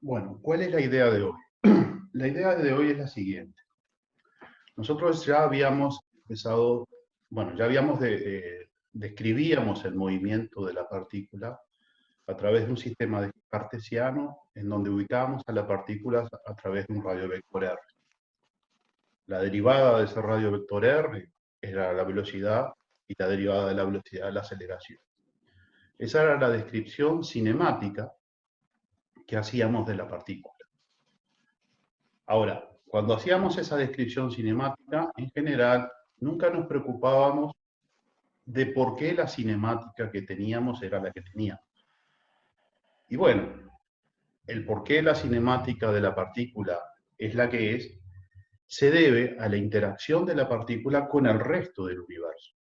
Bueno, ¿cuál es la idea de hoy? La idea de hoy es la siguiente. Nosotros ya habíamos empezado, bueno, ya habíamos describíamos el movimiento de la partícula a través de un sistema cartesiano en donde ubicábamos a la partícula a través de un radio vector R. La derivada de ese radio vector R era la velocidad y la derivada de la velocidad de la aceleración. Esa era la descripción cinemática que hacíamos de la partícula. Ahora, cuando hacíamos esa descripción cinemática, en general, nunca nos preocupábamos de por qué la cinemática que teníamos era la que teníamos. Y bueno, el por qué la cinemática de la partícula es la que es, se debe a la interacción de la partícula con el resto del universo.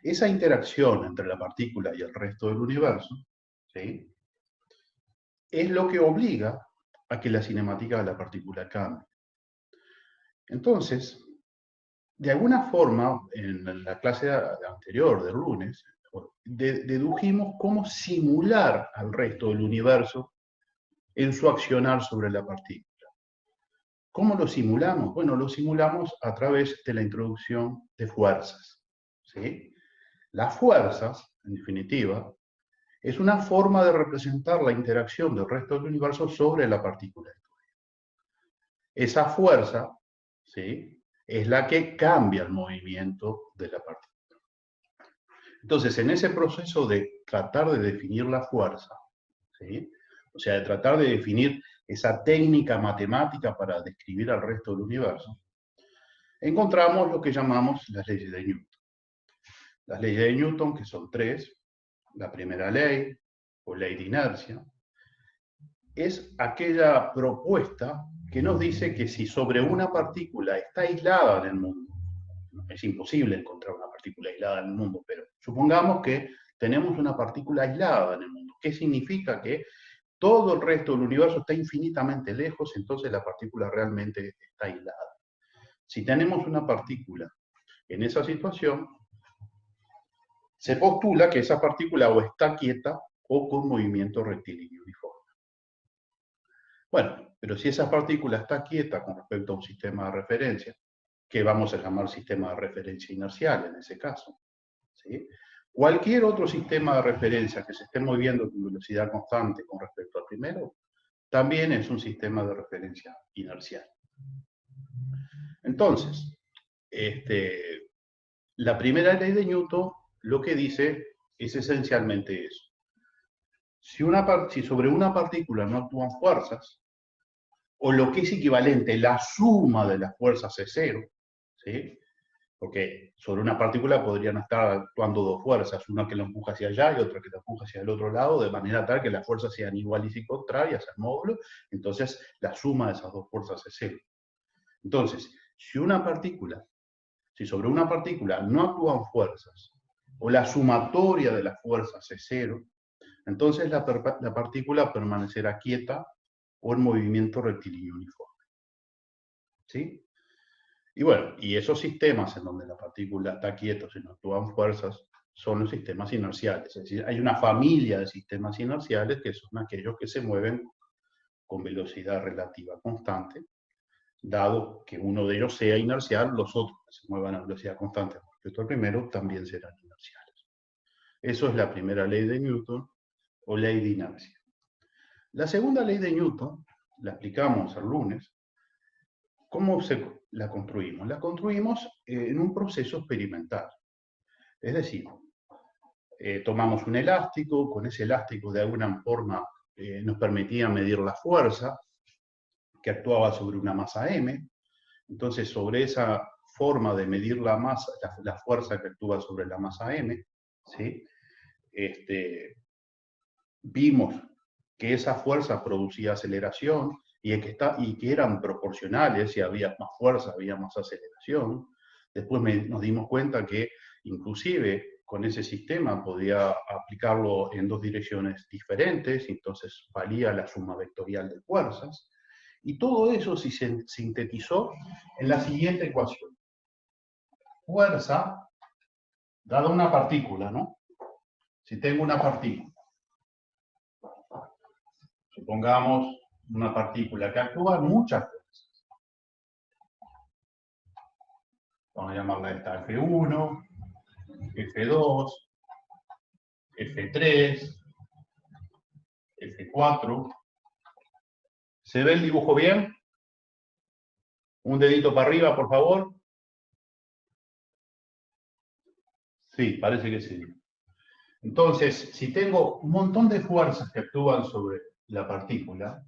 Esa interacción entre la partícula y el resto del universo, ¿sí?, es lo que obliga a que la cinemática de la partícula cambie. Entonces, de alguna forma, en la clase anterior del lunes, dedujimos cómo simular al resto del universo en su accionar sobre la partícula. ¿Cómo lo simulamos? Bueno, lo simulamos a través de la introducción de fuerzas, ¿sí? Las fuerzas, en definitiva, es una forma de representar la interacción del resto del universo sobre la partícula. Esa fuerza, ¿sí?, es la que cambia el movimiento de la partícula. Entonces, en ese proceso de tratar de definir la fuerza, ¿sí?, o sea, de tratar de definir esa técnica matemática para describir al resto del universo, encontramos lo que llamamos las leyes de Newton. Las leyes de Newton, que son tres. La primera ley, o ley de inercia, es aquella propuesta que nos dice que si sobre una partícula está aislada en el mundo, es imposible encontrar una partícula aislada en el mundo, pero supongamos que tenemos una partícula aislada en el mundo. ¿Qué significa? Que todo el resto del universo está infinitamente lejos, entonces la partícula realmente está aislada. Si tenemos una partícula en esa situación, se postula que esa partícula o está quieta o con movimiento rectilíneo uniforme. Bueno, pero si esa partícula está quieta con respecto a un sistema de referencia, que vamos a llamar sistema de referencia inercial en ese caso, ¿sí?, cualquier otro sistema de referencia que se esté moviendo con velocidad constante con respecto al primero, también es un sistema de referencia inercial. Entonces, la primera ley de Newton lo que dice es esencialmente eso. Si sobre una partícula no actúan fuerzas, o lo que es equivalente, la suma de las fuerzas es cero, ¿sí?, porque sobre una partícula podrían estar actuando dos fuerzas, una que lo empuja hacia allá y otra que lo empuja hacia el otro lado, de manera tal que las fuerzas sean iguales y contrarias al módulo, entonces la suma de esas dos fuerzas es cero. Entonces, si sobre una partícula no actúan fuerzas, o la sumatoria de las fuerzas es cero, entonces la partícula permanecerá quieta o en movimiento rectilíneo uniforme. ¿Sí? Y bueno, y esos sistemas en donde la partícula está quieta, si no actúan fuerzas, son los sistemas inerciales. Es decir, hay una familia de sistemas inerciales que son aquellos que se mueven con velocidad relativa constante. Dado que uno de ellos sea inercial, los otros que se muevan a velocidad constante respecto al primero también serán inerciales. Eso es la primera ley de Newton, o ley de inercia. La segunda ley de Newton, la explicamos el lunes. ¿Cómo la construimos? La construimos en un proceso experimental. Es decir, tomamos un elástico, con ese elástico de alguna forma nos permitía medir la fuerza que actuaba sobre una masa m. Entonces, sobre esa forma de medir la masa, la fuerza que actúa sobre la masa m, ¿sí?, vimos que esa fuerza producía aceleración y que eran proporcionales. Si había más fuerza, había más aceleración. Después nos dimos cuenta que inclusive con ese sistema podía aplicarlo en dos direcciones diferentes, entonces valía la suma vectorial de fuerzas. Y todo eso se sintetizó en la siguiente ecuación. Fuerza dada una partícula, ¿no? Si tengo una partícula, Supongamos una partícula que actúa en muchas fuerzas. Vamos a llamarla esta F1, F2, F3, F4. ¿Se ve el dibujo bien? Un dedito para arriba, por favor. Sí, parece que sí. Entonces, si tengo un montón de fuerzas que actúan sobre la partícula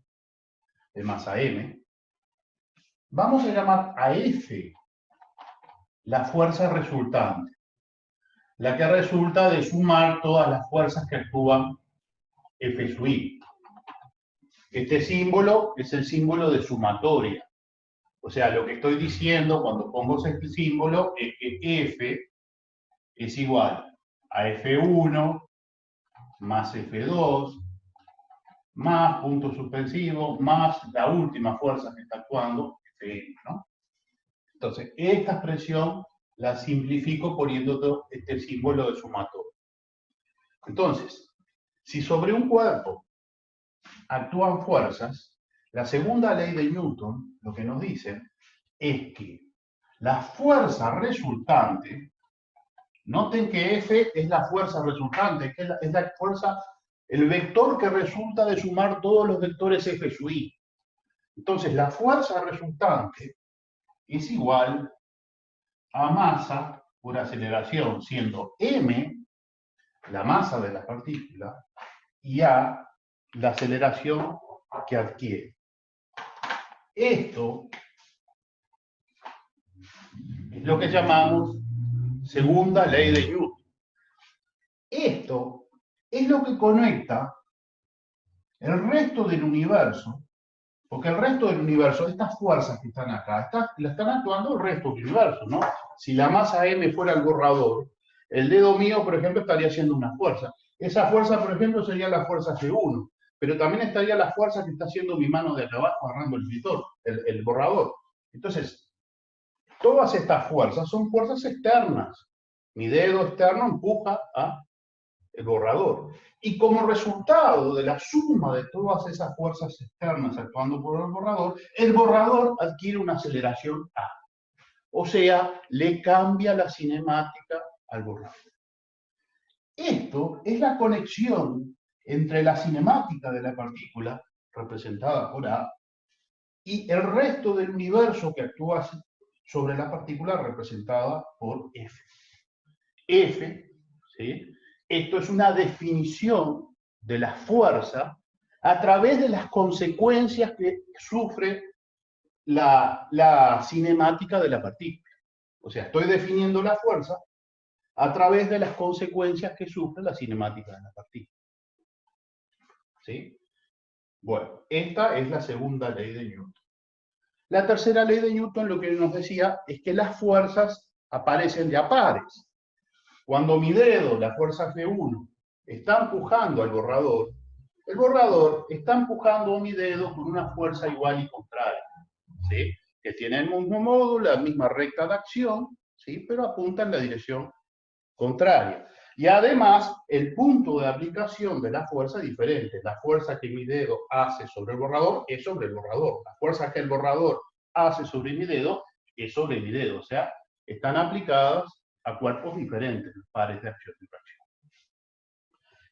de masa m, vamos a llamar a F la fuerza resultante, la que resulta de sumar todas las fuerzas que actúan F sub i. Este símbolo es el símbolo de sumatoria. O sea, lo que estoy diciendo cuando pongo este símbolo es que F es igual a F1 más F2 más punto suspensivo más la última fuerza que está actuando, Fn, ¿no? Entonces, esta expresión la simplifico poniendo este símbolo de sumatoria. Entonces, si sobre un cuerpo actúan fuerzas, la segunda ley de Newton lo que nos dice es que la fuerza resultante, noten que F es la fuerza resultante, que es la fuerza, el vector que resulta de sumar todos los vectores F sub i. Entonces, la fuerza resultante es igual a masa por aceleración, siendo m la masa de la partícula y a la aceleración que adquiere. Esto es lo que llamamos segunda ley de Newton. Esto es lo que conecta el resto del universo, porque el resto del universo, estas fuerzas que están acá, la están actuando el resto del universo, ¿no? Si la masa m fuera el borrador, el dedo mío, por ejemplo, estaría haciendo una fuerza. Esa fuerza, por ejemplo, sería la fuerza G1, pero también estaría la fuerza que está haciendo mi mano de acá abajo agarrando el editor, el borrador. Entonces, todas estas fuerzas son fuerzas externas. Mi dedo externo empuja el borrador. Y como resultado de la suma de todas esas fuerzas externas actuando por el borrador adquiere una aceleración A. O sea, le cambia la cinemática al borrador. Esto es la conexión entre la cinemática de la partícula, representada por A, y el resto del universo que actúa sobre la partícula, representada por F. F, ¿sí? Esto es una definición de la fuerza a través de las consecuencias que sufre la cinemática de la partícula. O sea, estoy definiendo la fuerza a través de las consecuencias que sufre la cinemática de la partícula. ¿Sí? Bueno, esta es la segunda ley de Newton. La tercera ley de Newton lo que nos decía es que las fuerzas aparecen de a pares. Cuando mi dedo, la fuerza F1, está empujando al borrador, el borrador está empujando a mi dedo con una fuerza igual y contraria, ¿sí? Que tiene el mismo módulo, la misma recta de acción, ¿sí? Pero apunta en la dirección contraria. Y además, el punto de aplicación de la fuerza es diferente. La fuerza que mi dedo hace sobre el borrador es sobre el borrador. La fuerza que el borrador hace sobre mi dedo es sobre mi dedo. O sea, están aplicadas a cuerpos diferentes, pares de acción y reacción.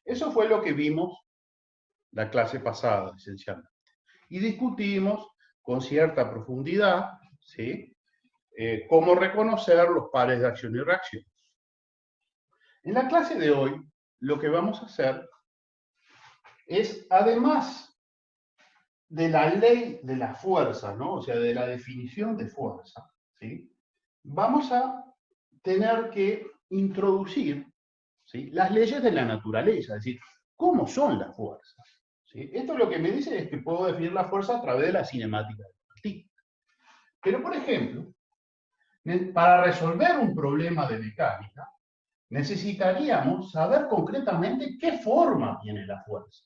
Eso fue lo que vimos la clase pasada, esencialmente. Y discutimos con cierta profundidad, ¿sí? Cómo reconocer los pares de acción y reacción. En la clase de hoy, lo que vamos a hacer es, además de la ley de la fuerza, ¿no? O sea, de la definición de fuerza, ¿sí? Vamos a tener que introducir, ¿sí?, las leyes de la naturaleza, es decir, cómo son las fuerzas. ¿Sí? Esto lo que me dice es que puedo definir la fuerza a través de la cinemática de la partícula. Pero, por ejemplo, para resolver un problema de mecánica, necesitaríamos saber concretamente qué forma tiene la fuerza.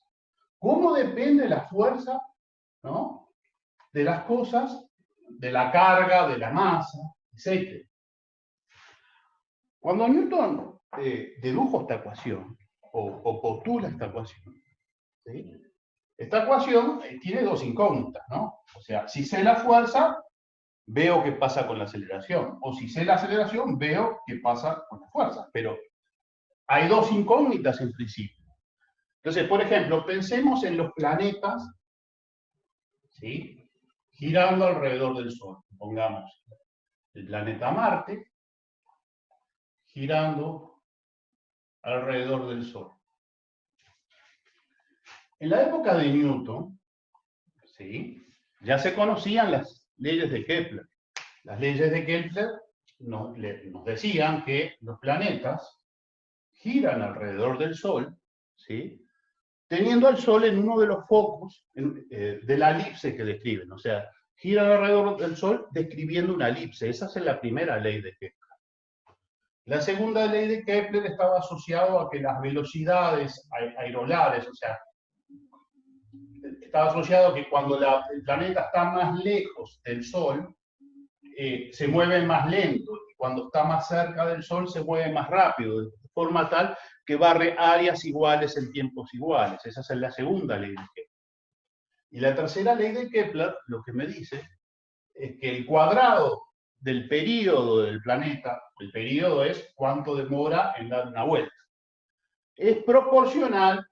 ¿Cómo depende la fuerza, ¿no?, de las cosas, de la carga, de la masa, etc.? Cuando Newton dedujo esta ecuación, o postula esta ecuación, ¿sí?, Esta ecuación tiene dos incógnitas, ¿no? O sea, si sé la fuerza, veo qué pasa con la aceleración. O si sé la aceleración, veo qué pasa con la fuerza. Pero hay dos incógnitas en principio. Entonces, por ejemplo, pensemos en los planetas, ¿sí? Girando alrededor del Sol. Pongamos el planeta Marte girando alrededor del Sol. En la época de Newton, ¿sí? Ya se conocían las leyes de Kepler. Las leyes de Kepler nos decían que los planetas giran alrededor del Sol, ¿sí? Teniendo al Sol en uno de los focos de la elipse que describen. O sea, giran alrededor del Sol describiendo una elipse. Esa es la primera ley de Kepler. La segunda ley de Kepler estaba asociada a que las velocidades aerolares, o sea, estaba asociado a que cuando el planeta está más lejos del Sol, se mueve más lento, y cuando está más cerca del Sol se mueve más rápido, de forma tal que barre áreas iguales en tiempos iguales. Esa es la segunda ley de Kepler. Y la tercera ley de Kepler lo que me dice es que el cuadrado del período del planeta, el período es cuánto demora en dar una vuelta, es proporcional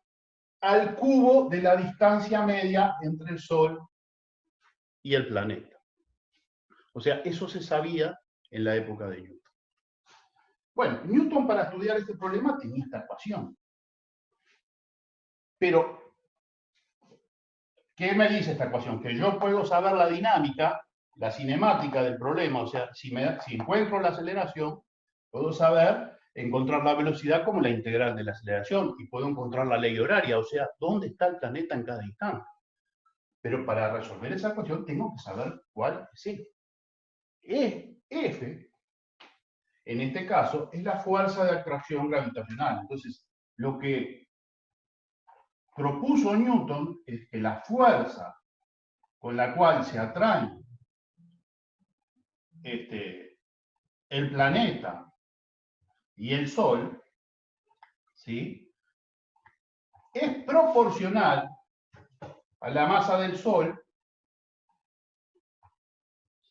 al cubo de la distancia media entre el Sol y el planeta. O sea, eso se sabía en la época de Newton. Bueno, Newton para estudiar este problema tenía esta ecuación. Pero, ¿qué me dice esta ecuación? Que yo puedo saber la dinámica, la cinemática del problema. O sea, si encuentro la aceleración, puedo encontrar la velocidad como la integral de la aceleración y puedo encontrar la ley horaria, o sea, dónde está el planeta en cada instante. Pero para resolver esa ecuación tengo que saber cuál es E. F, en este caso, es la fuerza de atracción gravitacional. Entonces, lo que propuso Newton es que la fuerza con la cual se atrae el planeta y el Sol, ¿sí?, es proporcional a la masa del Sol,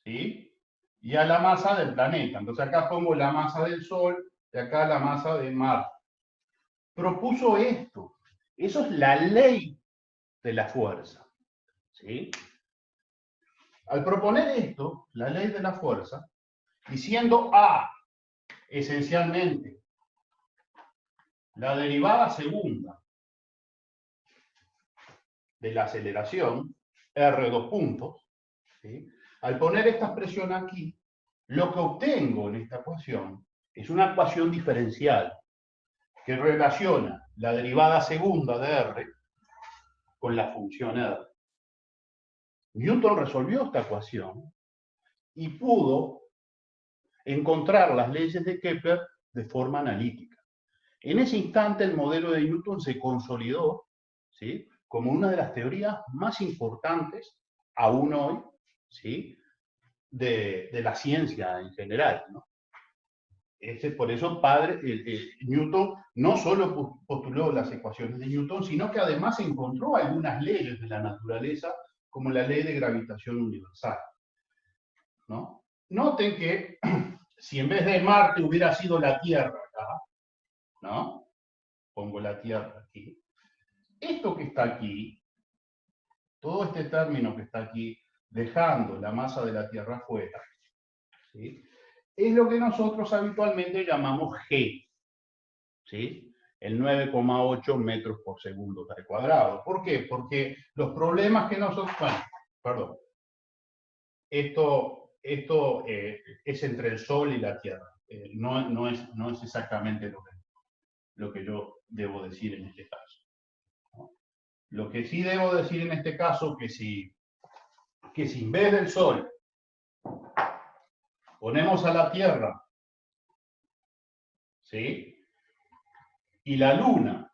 ¿sí?, y a la masa del planeta. Entonces acá pongo la masa del Sol y acá la masa de Marte. Propuso esto. Eso es la ley de la fuerza, ¿sí? Al proponer esto, la ley de la fuerza, y siendo A esencialmente la derivada segunda de la aceleración, R dos puntos, ¿sí?, al poner esta expresión aquí, lo que obtengo en esta ecuación es una ecuación diferencial que relaciona la derivada segunda de R con la función R. Newton resolvió esta ecuación y pudo encontrar las leyes de Kepler de forma analítica. En ese instante el modelo de Newton se consolidó, ¿sí?, como una de las teorías más importantes aún hoy, ¿sí?, de la ciencia en general, ¿no? Por eso Newton no solo postuló las ecuaciones de Newton, sino que además encontró algunas leyes de la naturaleza, como la ley de gravitación universal, ¿no? Noten que si en vez de Marte hubiera sido la Tierra acá, ¿no?, pongo la Tierra aquí, esto que está aquí, todo este término que está aquí, dejando la masa de la Tierra fuera, ¿sí?, es lo que nosotros habitualmente llamamos G, ¿sí?, el 9,8 metros por segundo al cuadrado. ¿Por qué? Porque los problemas que nosotros... Bueno, perdón. Esto es entre el Sol y la Tierra. No es exactamente lo que yo debo decir en este caso, ¿no? Lo que sí debo decir en este caso que si en vez del Sol ponemos a la Tierra, ¿sí?, y la Luna,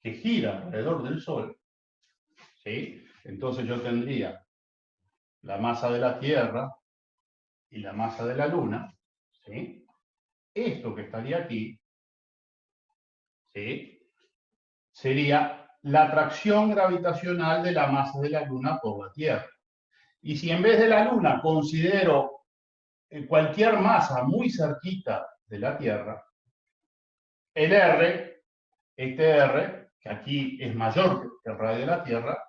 que gira alrededor del Sol, ¿sí?, entonces yo tendría la masa de la Tierra y la masa de la Luna, ¿sí?, esto que estaría aquí, ¿sí?, sería la atracción gravitacional de la masa de la Luna por la Tierra. Y si en vez de la Luna considero cualquier masa muy cerquita de la Tierra, el R, este R, que aquí es mayor que el radio de la Tierra,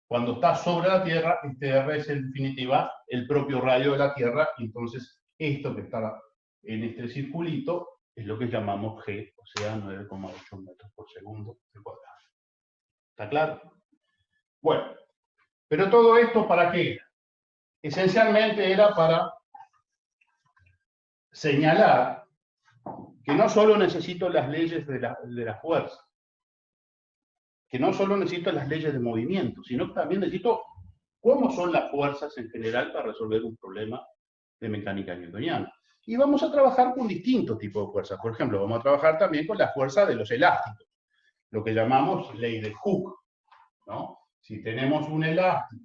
cuando está sobre la Tierra, este R es en definitiva el propio radio de la Tierra, y entonces esto que está en este circulito es lo que llamamos G, o sea, 9,8 metros por segundo al cuadrado. ¿Está claro? Bueno, pero todo esto ¿para qué era? Esencialmente era para señalar que no solo necesito las leyes de la fuerza, que no solo necesito las leyes de movimiento, sino que también necesito cómo son las fuerzas en general para resolver un problema de mecánica newtoniana. Y vamos a trabajar con distintos tipos de fuerzas. Por ejemplo, vamos a trabajar también con la fuerza de los elásticos, lo que llamamos ley de Hooke, ¿no? Si tenemos un elástico,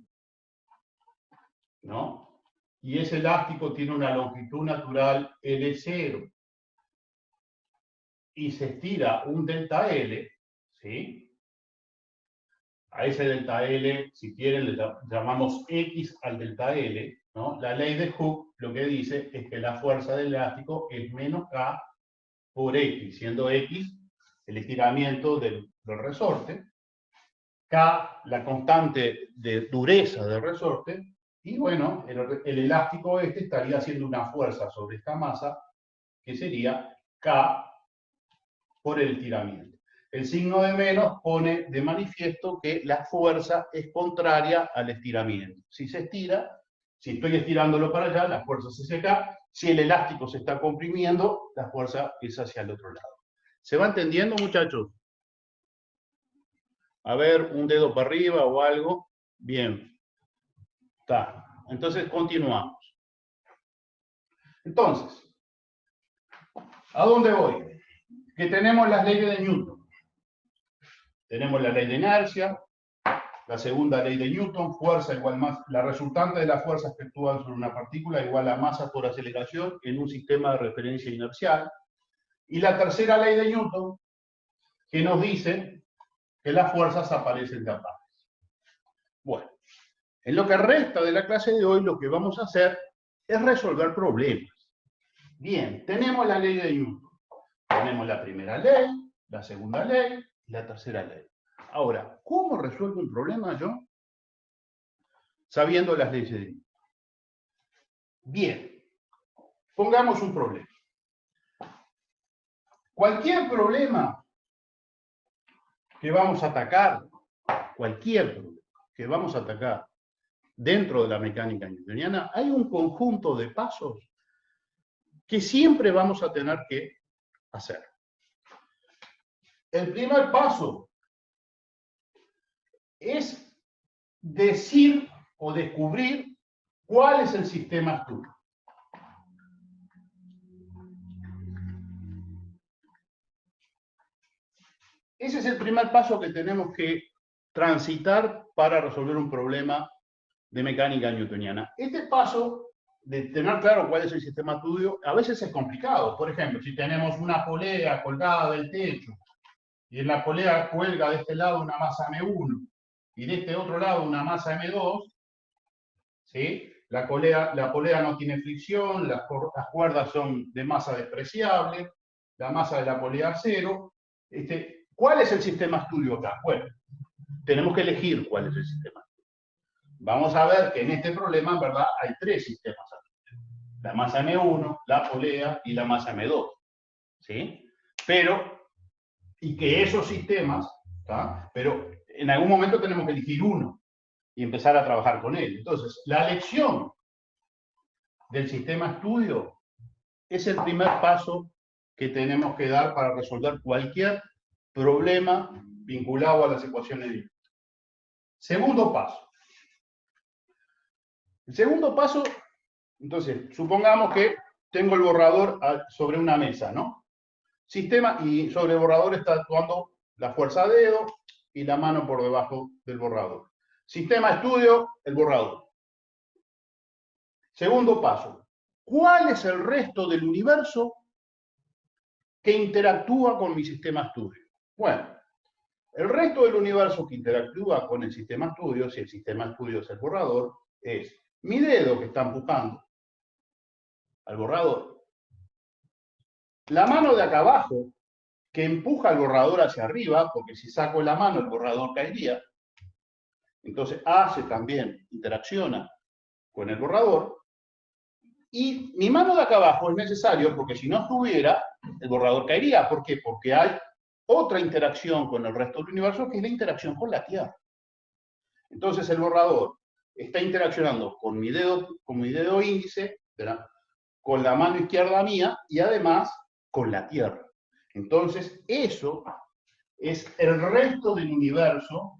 ¿no? Y ese elástico tiene una longitud natural L0 y se estira un delta L, ¿sí? A ese delta L, si quieren, le llamamos X al delta L, ¿no? La ley de Hooke lo que dice es que la fuerza del elástico es menos K por X, siendo X el estiramiento del resorte, K la constante de dureza del resorte, y bueno, el elástico este estaría haciendo una fuerza sobre esta masa que sería K por el estiramiento. El signo de menos pone de manifiesto que la fuerza es contraria al estiramiento. Si se estira, si estoy estirándolo para allá, la fuerza es hacia acá. Si el elástico se está comprimiendo, la fuerza es hacia el otro lado. ¿Se va entendiendo, muchachos? A ver, un dedo para arriba o algo. Bien. Está. Entonces, continuamos. Entonces, ¿a dónde voy? Que tenemos las leyes de Newton. Tenemos la ley de inercia, la segunda ley de Newton, fuerza igual más, la resultante de la fuerza efectuada sobre una partícula igual a masa por aceleración en un sistema de referencia inercial. Y la tercera ley de Newton, que nos dice que las fuerzas aparecen de a pares. Bueno, en lo que resta de la clase de hoy, lo que vamos a hacer es resolver problemas. Bien, tenemos la ley de Newton. Tenemos la primera ley, la segunda ley y la tercera ley. Ahora, ¿cómo resuelvo un problema yo? Sabiendo las leyes de Newton. Bien, pongamos un problema. Cualquier problema que vamos a atacar, cualquier problema que vamos a atacar dentro de la mecánica newtoniana, hay un conjunto de pasos que siempre vamos a tener que hacer. El primer paso es decir o descubrir cuál es el sistema estudio. Ese es el primer paso que tenemos que transitar para resolver un problema de mecánica newtoniana. Este paso de tener claro cuál es el sistema estudio a veces es complicado. Por ejemplo, si tenemos una polea colgada del techo y en la polea cuelga de este lado una masa M1 y de este otro lado una masa M2, ¿sí? La polea no tiene fricción, las cuerdas son de masa despreciable, la masa de la polea es cero. ¿Cuál es el sistema estudio acá? Bueno, tenemos que elegir cuál es el sistema estudio. Vamos a ver que en este problema, en verdad, hay tres sistemas estudio. La masa M1, la polea y la masa M2. ¿Sí? Y que esos sistemas, ¿tá? Pero en algún momento tenemos que elegir uno y empezar a trabajar con él. Entonces, la elección del sistema estudio es el primer paso que tenemos que dar para resolver cualquier problema vinculado a las ecuaciones de Newton. Segundo paso. El segundo paso, entonces, supongamos que tengo el borrador sobre una mesa, ¿no? Sistema, y sobre el borrador está actuando la fuerza dedo y la mano por debajo del borrador. Sistema estudio, el borrador. Segundo paso. ¿Cuál es el resto del universo que interactúa con mi sistema estudio? Bueno, El resto del universo que interactúa con el sistema estudio, si el sistema estudio es el borrador, es mi dedo que está empujando al borrador, la mano de acá abajo que empuja al borrador hacia arriba, porque si saco la mano el borrador caería, entonces hace también, interacciona con el borrador, y mi mano de acá abajo es necesario porque si no estuviera, el borrador caería. ¿Por qué? Porque hay otra interacción con el resto del universo que es la interacción con la Tierra. Entonces el borrador está interaccionando con mi dedo índice, ¿verdad?, con la mano izquierda mía y además con la Tierra. Entonces eso es el resto del universo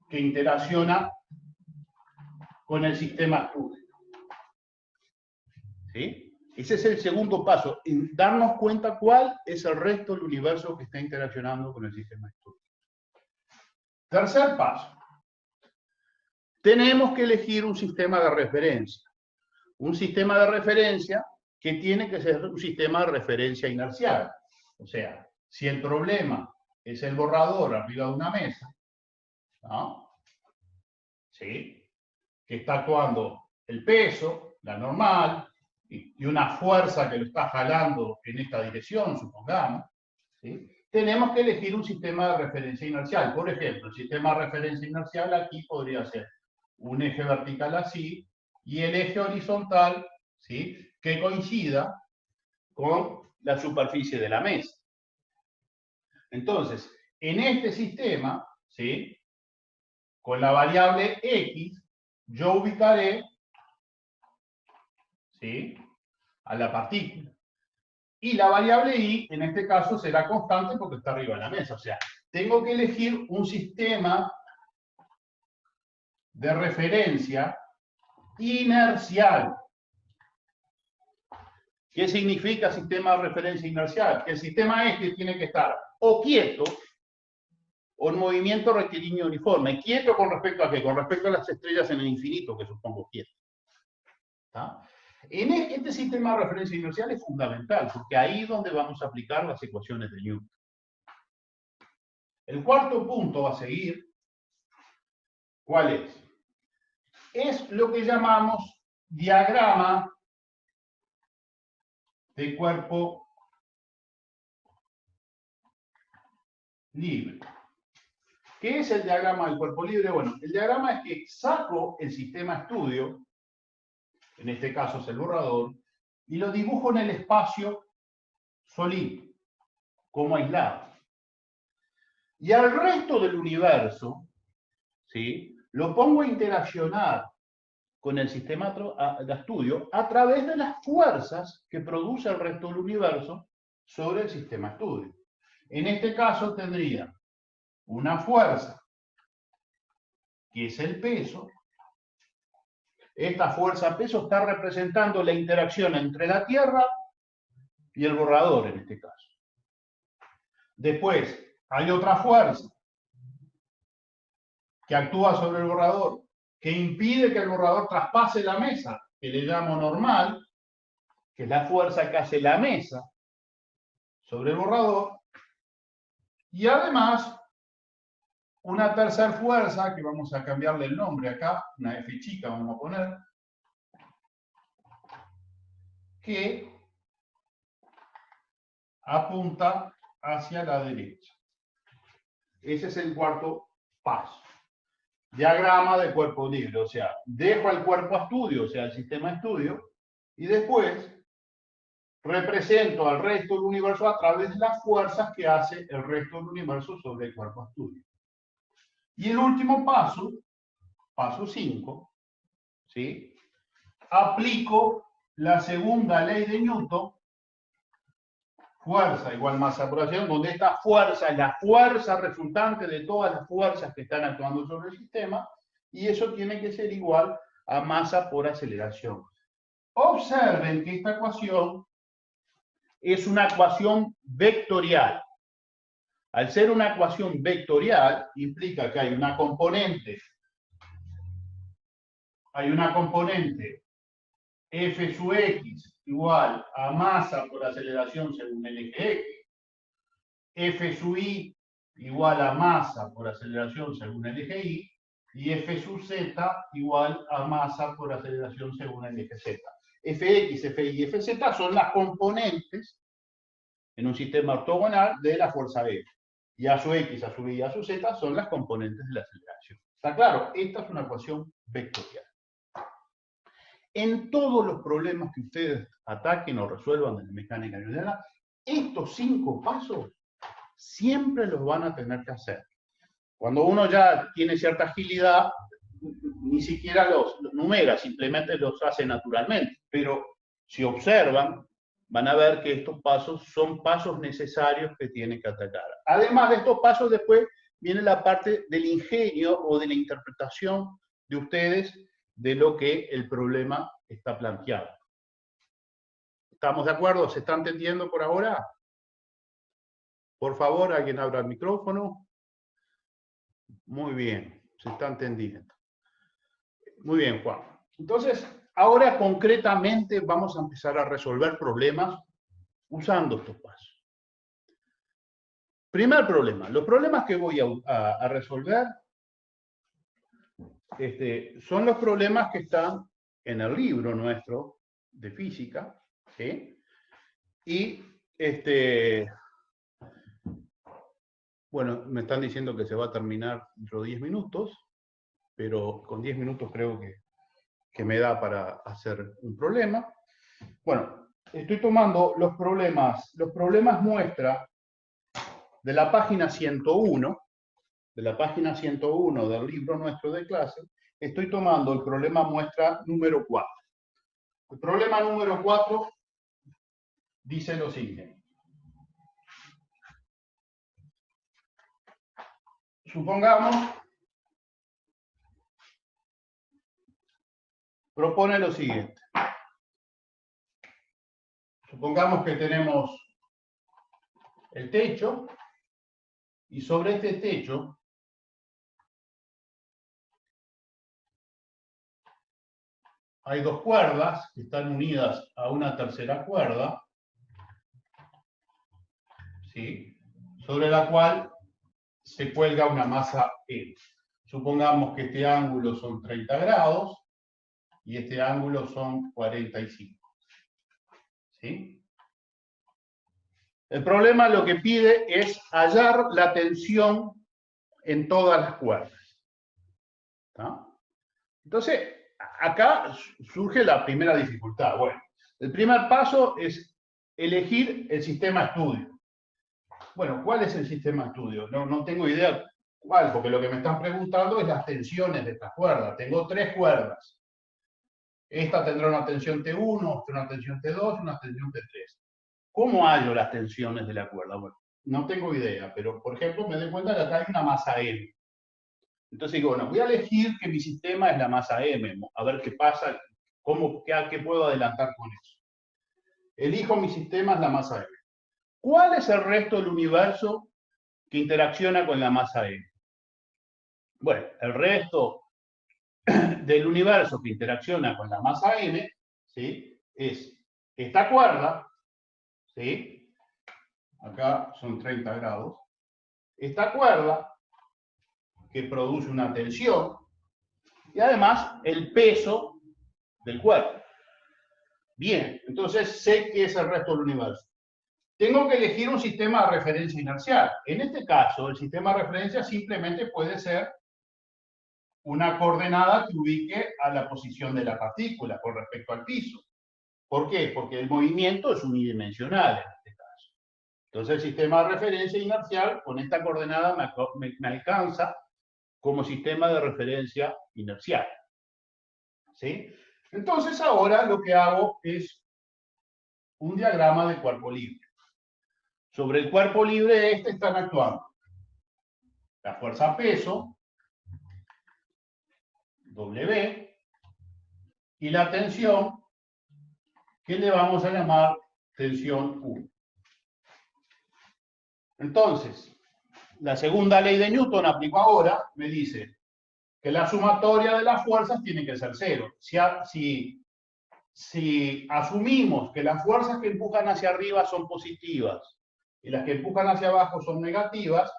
que interacciona con el sistema estudio. ¿Sí? Ese es el segundo paso, en darnos cuenta cuál es el resto del universo que está interaccionando con el sistema estudio. Tercer paso. Tenemos que elegir un sistema de referencia. Un sistema de referencia que tiene que ser un sistema de referencia inercial. O sea, si el problema es el borrador arriba de una mesa, ¿no?, ¿sí?, que está actuando el peso, la normal, y una fuerza que lo está jalando en esta dirección, supongamos, ¿sí?, tenemos que elegir un sistema de referencia inercial. Por ejemplo, el sistema de referencia inercial aquí podría ser un eje vertical así y el eje horizontal, ¿sí?, que coincida con la superficie de la mesa. Entonces, en este sistema, ¿sí?, con la variable X, yo ubicaré, ¿sí?, a la partícula. Y la variable Y, en este caso, será constante porque está arriba de la mesa. O sea, tengo que elegir un sistema de referencia inercial. ¿Qué significa sistema de referencia inercial? Que el sistema este tiene que estar o quieto o en movimiento rectilíneo uniforme. ¿Quieto con respecto a qué? Con respecto a las estrellas en el infinito, que supongo quieto. ¿Está? En este sistema de referencia inercial es fundamental, porque ahí es donde vamos a aplicar las ecuaciones de Newton. El cuarto punto a seguir, ¿cuál es? Es lo que llamamos diagrama de cuerpo libre. ¿Qué es el diagrama del cuerpo libre? Bueno, el diagrama es que saco el sistema estudio, en este caso es el borrador, y lo dibujo en el espacio solito, como aislado. Y al resto del universo, ¿sí?, lo pongo a interaccionar con el sistema de estudio a través de las fuerzas que produce el resto del universo sobre el sistema estudio. En este caso tendría una fuerza, que es el peso. Esta fuerza peso está representando la interacción entre la Tierra y el borrador, en este caso. Después, hay otra fuerza que actúa sobre el borrador, que impide que el borrador traspase la mesa, que le llamo normal, que es la fuerza que hace la mesa sobre el borrador, y además una tercera fuerza, que vamos a cambiarle el nombre acá, una F chica vamos a poner, que apunta hacia la derecha. Ese es el cuarto paso. Diagrama de cuerpo libre, o sea, dejo el cuerpo a estudio, o sea, el sistema de estudio, y después represento al resto del universo a través de las fuerzas que hace el resto del universo sobre el cuerpo a estudio. Y el último paso, paso 5, ¿sí?, aplico la segunda ley de Newton, fuerza igual masa por acción, donde esta fuerza es la fuerza resultante de todas las fuerzas que están actuando sobre el sistema, y eso tiene que ser igual a masa por aceleración. Observen que esta ecuación es una ecuación vectorial. Al ser una ecuación vectorial, implica que hay una componente f sub x igual a masa por aceleración según el eje x, F sub i igual a masa por aceleración según el eje y, y F sub z igual a masa por aceleración según el eje z. Fx, Fy y Fz son las componentes en un sistema ortogonal de la fuerza F. Y A sub x, A sub y A sub z son las componentes de la aceleración. ¿Está claro? Esta es una ecuación vectorial. En todos los problemas que ustedes ataquen o resuelvan en la mecánica lineal, estos 5 pasos siempre los van a tener que hacer. Cuando uno ya tiene cierta agilidad, ni siquiera los numera, simplemente los hace naturalmente. Pero si observan, van a ver que estos pasos son pasos necesarios que tienen que atacar. Además de estos pasos, después viene la parte del ingenio o de la interpretación de ustedes de lo que el problema está planteado. ¿Estamos de acuerdo? ¿Se está entendiendo por ahora? Por favor, alguien abra el micrófono. Muy bien, se está entendiendo. Muy bien, Juan. Entonces, ahora concretamente vamos a empezar a resolver problemas usando estos pasos. Primer problema. Los problemas que voy a resolver son los problemas que están en el libro nuestro de física, ¿sí? Y bueno, me están diciendo que se va a terminar dentro de 10 minutos, pero con 10 minutos creo que me da para hacer un problema. Bueno, estoy tomando los problemas muestra de la página 101, del libro nuestro de clase. Estoy tomando el problema muestra número 4. El problema número 4 dice lo siguiente. Supongamos, propone lo siguiente. Supongamos que tenemos el techo y sobre este techo hay 2 cuerdas que están unidas a una tercera cuerda, ¿sí? Sobre la cual se cuelga una masa M. Supongamos que este ángulo son 30 grados y este ángulo son 45. ¿Sí? El problema lo que pide es hallar la tensión en todas las cuerdas. ¿Está? Entonces, acá surge la primera dificultad. Bueno, el primer paso es elegir el sistema estudio. Bueno, ¿cuál es el sistema estudio? No tengo idea cuál, porque lo que me están preguntando es las tensiones de estas cuerdas. Tengo 3 cuerdas. Esta tendrá una tensión T1, una tensión T2, una tensión T3. ¿Cómo hallo las tensiones de la cuerda? Bueno, no tengo idea, pero por ejemplo me doy cuenta que acá hay una masa M. Entonces digo, bueno, voy a elegir que mi sistema es la masa M, a ver qué pasa, qué puedo adelantar con eso. Elijo mi sistema es la masa M. ¿Cuál es el resto del universo que interacciona con la masa M? Bueno, el resto del universo que interacciona con la masa M, ¿sí? Es esta cuerda, ¿sí? Acá son 30 grados. Esta cuerda que produce una tensión y además el peso del cuerpo. Bien, entonces sé que es el resto del universo. Tengo que elegir un sistema de referencia inercial. En este caso, el sistema de referencia simplemente puede ser una coordenada que ubique a la posición de la partícula con respecto al piso. ¿Por qué? Porque el movimiento es unidimensional en este caso. Entonces el sistema de referencia inercial con esta coordenada me alcanza como sistema de referencia inercial. ¿Sí? Entonces ahora lo que hago es un diagrama de cuerpo libre. Sobre el cuerpo libre están actuando la fuerza peso, W, y la tensión, que le vamos a llamar tensión U. Entonces, la segunda ley de Newton, aplico ahora, me dice que la sumatoria de las fuerzas tiene que ser 0. Si asumimos que las fuerzas que empujan hacia arriba son positivas y las que empujan hacia abajo son negativas,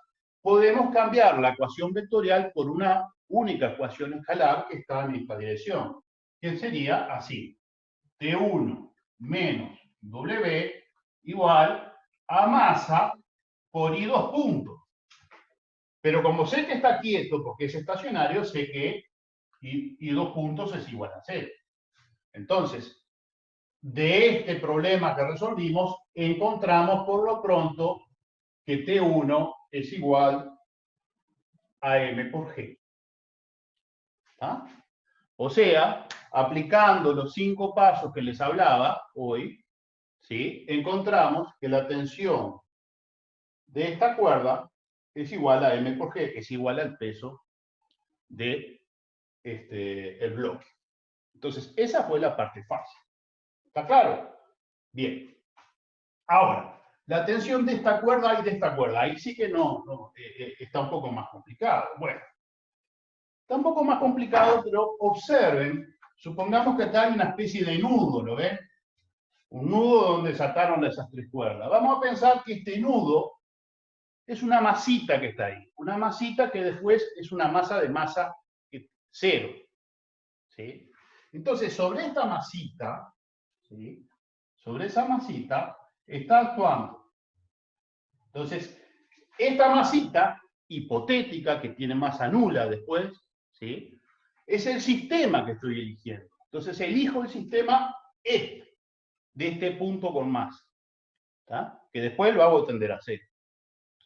podemos cambiar la ecuación vectorial por una única ecuación escalar que está en esta dirección, que sería así: T1 menos W igual a masa por I2 puntos. Pero como sé que está quieto porque es estacionario, sé que I2 puntos es igual a 0. Entonces, de este problema que resolvimos, encontramos por lo pronto que T1 es igual a M por G. ¿Ah? O sea, aplicando los 5 pasos que les hablaba hoy, ¿sí? Encontramos que la tensión de esta cuerda es igual a M por G, que es igual al peso de el bloque. Entonces, esa fue la parte fácil. ¿Está claro? Bien. Ahora, la tensión de esta cuerda y de esta cuerda, ahí sí que está un poco más complicado. Bueno, está un poco más complicado, pero observen, supongamos que acá hay una especie de nudo, ¿lo ven? Un nudo donde desataron esas 3 cuerdas. Vamos a pensar que este nudo es una masita que está ahí, una masita que después es una masa de masa 0. ¿Sí? Entonces, sobre esta masita, ¿sí? Sobre esa masita está actuando. Entonces, esta masita hipotética, que tiene masa nula después, ¿sí? Es el sistema que estoy eligiendo. Entonces, elijo el sistema de este punto con masa, ¿tá? Que después lo hago tender a 0.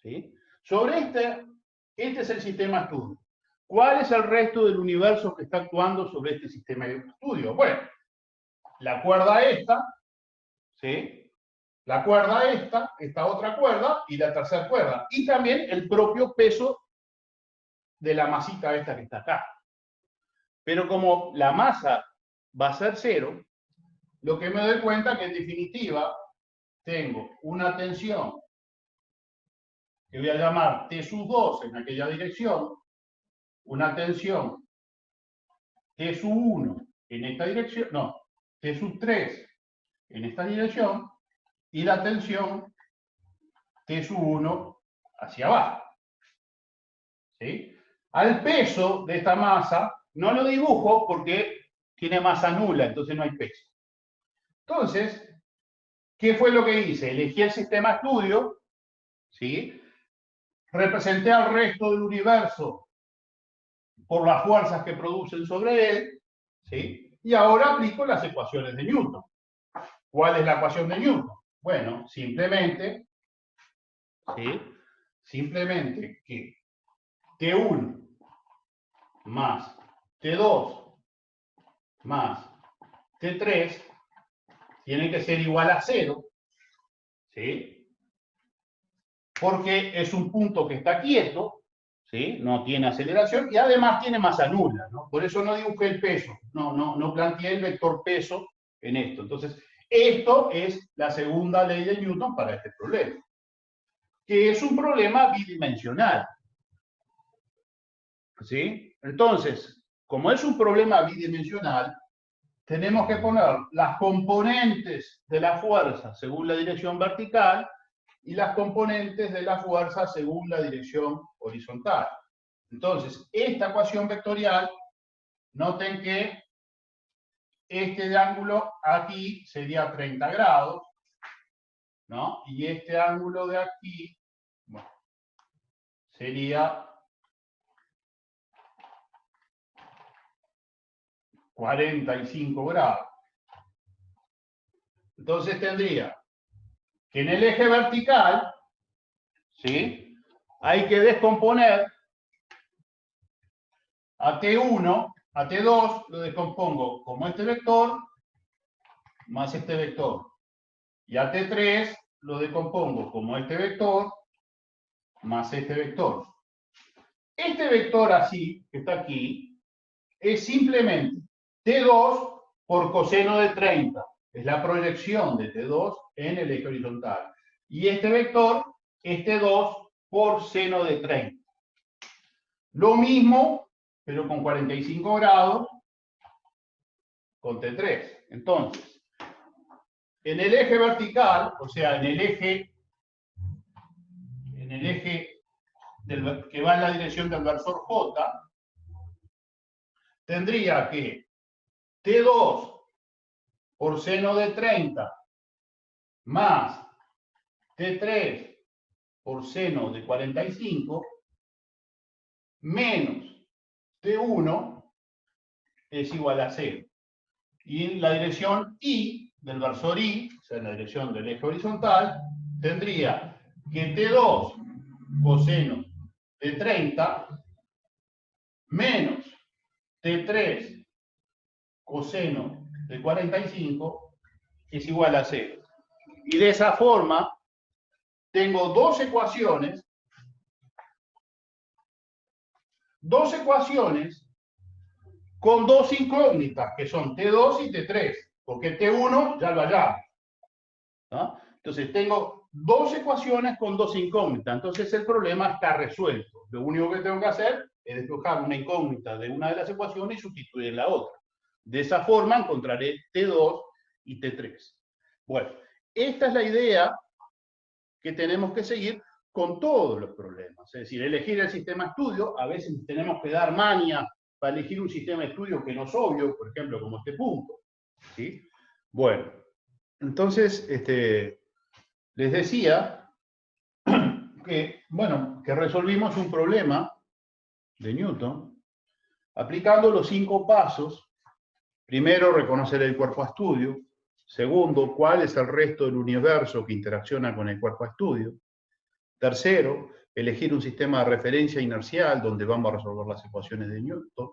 ¿Sí? Sobre este es el sistema estudio. ¿Cuál es el resto del universo que está actuando sobre este sistema de estudio? Bueno, la cuerda esta, ¿sí? La cuerda esta otra cuerda y la tercera cuerda. Y también el propio peso de la masita esta que está acá. Pero como la masa va a ser 0, lo que me doy cuenta que en definitiva tengo una tensión que voy a llamar T2 en aquella dirección, una tensión T1 en esta dirección, no, T3 en esta dirección, y la tensión T1 hacia abajo. ¿Sí? Al peso de esta masa no lo dibujo porque tiene masa nula, entonces no hay peso. Entonces, ¿qué fue lo que hice? Elegí el sistema estudio, ¿sí? Representé al resto del universo por las fuerzas que producen sobre él, ¿sí? Y ahora aplico las ecuaciones de Newton. ¿Cuál es la ecuación de Newton? Bueno, simplemente, ¿sí? Simplemente que T1 más T2 más T3 tiene que ser igual a 0, ¿sí? Porque es un punto que está quieto, ¿sí? No tiene aceleración y además tiene masa nula, ¿no? Por eso no dibujé el peso, no planteé el vector peso en esto. Entonces, esto es la segunda ley de Newton para este problema, que es un problema bidimensional, ¿sí? Entonces, como es un problema bidimensional, tenemos que poner las componentes de la fuerza según la dirección vertical y las componentes de la fuerza según la dirección horizontal. Entonces, esta ecuación vectorial, noten que este ángulo aquí sería 30 grados, ¿no? Y este ángulo de aquí, bueno, sería 45 grados. Entonces tendría que en el eje vertical, ¿sí? Hay que descomponer a T1, a T2 lo descompongo como este vector más este vector. Y a T3 lo decompongo como este vector más este vector. Este vector así, que está aquí, es simplemente T2 por coseno de 30. Es la proyección de T2 en el eje horizontal. Y este vector es T2 por seno de 30. Lo mismo, pero con 45 grados, con T3. Entonces, en el eje vertical, o sea, en el eje en el eje que va en la dirección del versor J, tendría que T2 por seno de 30 más T3 por seno de 45 menos T1 es igual a 0. Y en la dirección I, del versor I, o sea, en la dirección del eje horizontal, tendría que T2 coseno de 30 menos T3 coseno de 45 es igual a 0. Y de esa forma tengo dos ecuaciones con dos incógnitas, que son T2 y T3, porque T1 ya lo hallamos, ¿no? Entonces tengo dos ecuaciones con dos incógnitas, entonces el problema está resuelto. Lo único que tengo que hacer es despejar una incógnita de una de las ecuaciones y sustituir la otra. De esa forma encontraré T2 y T3. Bueno, esta es la idea que tenemos que seguir con todos los problemas. Es decir, elegir el sistema de estudio, a veces tenemos que dar maña para elegir un sistema de estudio que no es obvio, por ejemplo, como este punto, ¿sí? Bueno, entonces, les decía que, bueno, que resolvimos un problema de Newton aplicando los 5 pasos. Primero, reconocer el cuerpo a estudio. Segundo, cuál es el resto del universo que interacciona con el cuerpo a estudio. Tercero, elegir un sistema de referencia inercial donde vamos a resolver las ecuaciones de Newton.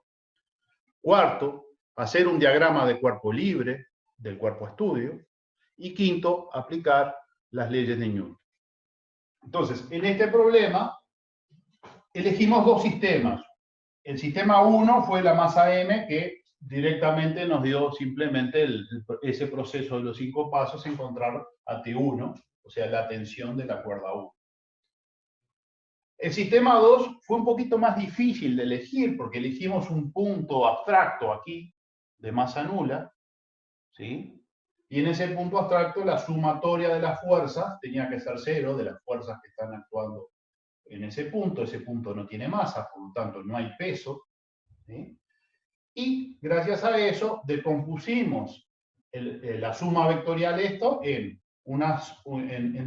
Cuarto, hacer un diagrama de cuerpo libre del cuerpo a estudio. Y quinto, aplicar las leyes de Newton. Entonces, en este problema, elegimos dos sistemas. El sistema 1 fue la masa M, que directamente nos dio simplemente ese proceso de los 5 pasos, encontrar a T1, o sea, la tensión de la cuerda 1. El sistema 2 fue un poquito más difícil de elegir, porque elegimos un punto abstracto aquí, de masa nula, ¿sí? Y en ese punto abstracto la sumatoria de las fuerzas tenía que ser 0, de las fuerzas que están actuando en ese punto no tiene masa, por lo tanto no hay peso, ¿sí? Y gracias a eso decompusimos la suma vectorial esto en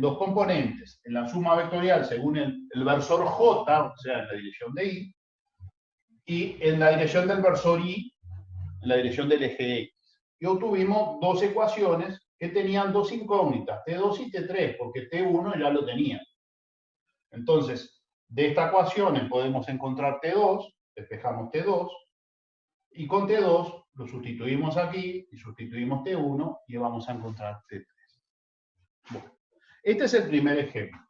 dos componentes. En la suma vectorial según el versor J, o sea, en la dirección de I, y en la dirección del versor Y, en la dirección del eje X. Y obtuvimos dos ecuaciones que tenían dos incógnitas, T2 y T3, porque T1 ya lo tenía. Entonces, de esta ecuación podemos encontrar T2, despejamos T2, y con T2 lo sustituimos aquí, y sustituimos T1, y vamos a encontrar T3. Bueno, este es el primer ejemplo.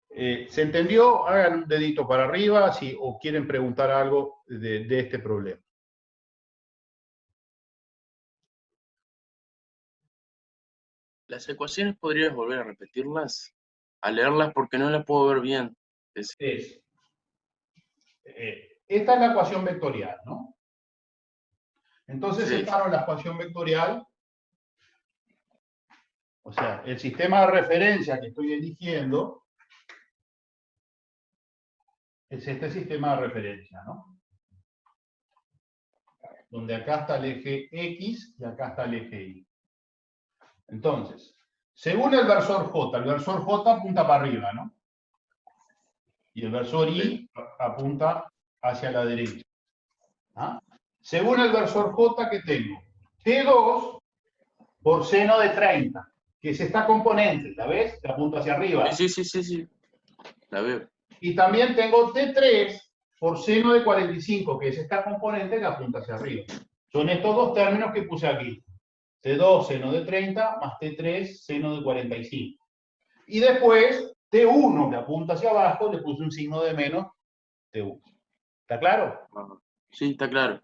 ¿Se entendió? Hagan un dedito para arriba si o quieren preguntar algo de este problema. Las ecuaciones podrías volver a repetirlas, a leerlas porque no las puedo ver bien. Esta es la ecuación vectorial, ¿no? Entonces Sí. separo la ecuación vectorial, o sea, el sistema de referencia que estoy eligiendo es este sistema de referencia, ¿no? Donde acá está el eje X y acá está el eje Y. Entonces, según el versor J apunta para arriba, ¿no? Y el versor Y apunta hacia la derecha. ¿Ah? Según el versor J que tengo, T2 por seno de 30, que es esta componente, ¿la ves? Que apunta hacia arriba. Sí. La veo. Y también tengo T3 por seno de 45, que es esta componente que apunta hacia arriba. Son estos dos términos que puse aquí. T2 seno de 30 más T3 seno de 45. Y después T1 que apunta hacia abajo, le puse un signo de menos T1. ¿Está claro? Sí, está claro.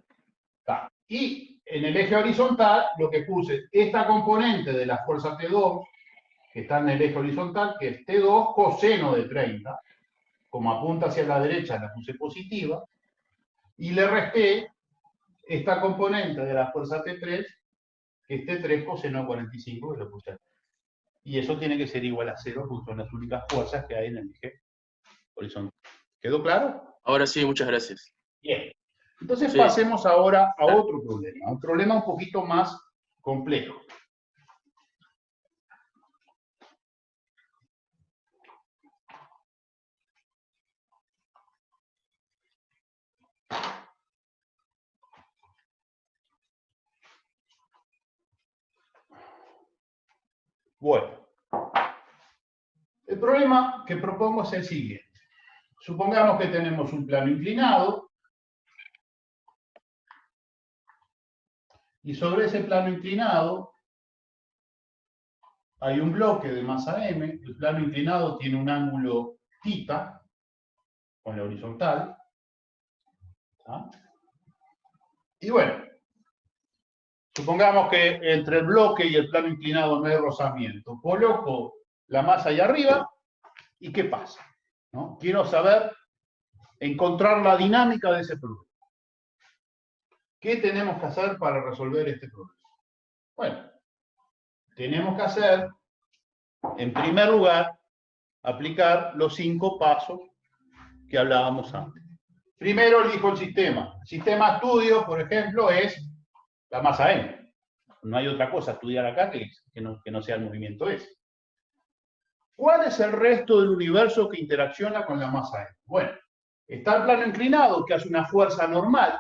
Está. Y en el eje horizontal lo que puse, esta componente de la fuerza T2, que está en el eje horizontal, que es T2 coseno de 30, como apunta hacia la derecha la puse positiva, y le resté esta componente de la fuerza T3, que es T3 coseno de 45, que lo puse aquí. Y eso tiene que ser igual a 0, porque son las únicas fuerzas que hay en el eje horizontal. ¿Quedó claro? Ahora sí, muchas gracias. Bien. Entonces Sí. pasemos ahora a otro problema, un problema un poquito más complejo. Bueno, el problema que propongo es el siguiente. Supongamos que tenemos un plano inclinado y sobre ese plano inclinado hay un bloque de masa m. El plano inclinado tiene un ángulo θ con la horizontal. ¿Ah? Y bueno, supongamos que entre el bloque y el plano inclinado no hay rozamiento. Coloco la masa ahí arriba y ¿qué pasa? ¿No? Quiero saber, encontrar la dinámica de ese problema. ¿Qué tenemos que hacer para resolver este problema? Bueno, tenemos que hacer, en primer lugar, aplicar los 5 pasos que hablábamos antes. Primero elijo el sistema. El sistema estudio, por ejemplo, es la masa m. No hay otra cosa a estudiar acá que no sea el movimiento S. ¿Cuál es el resto del universo que interacciona con la masa m? Bueno, está el plano inclinado, que hace una fuerza normal.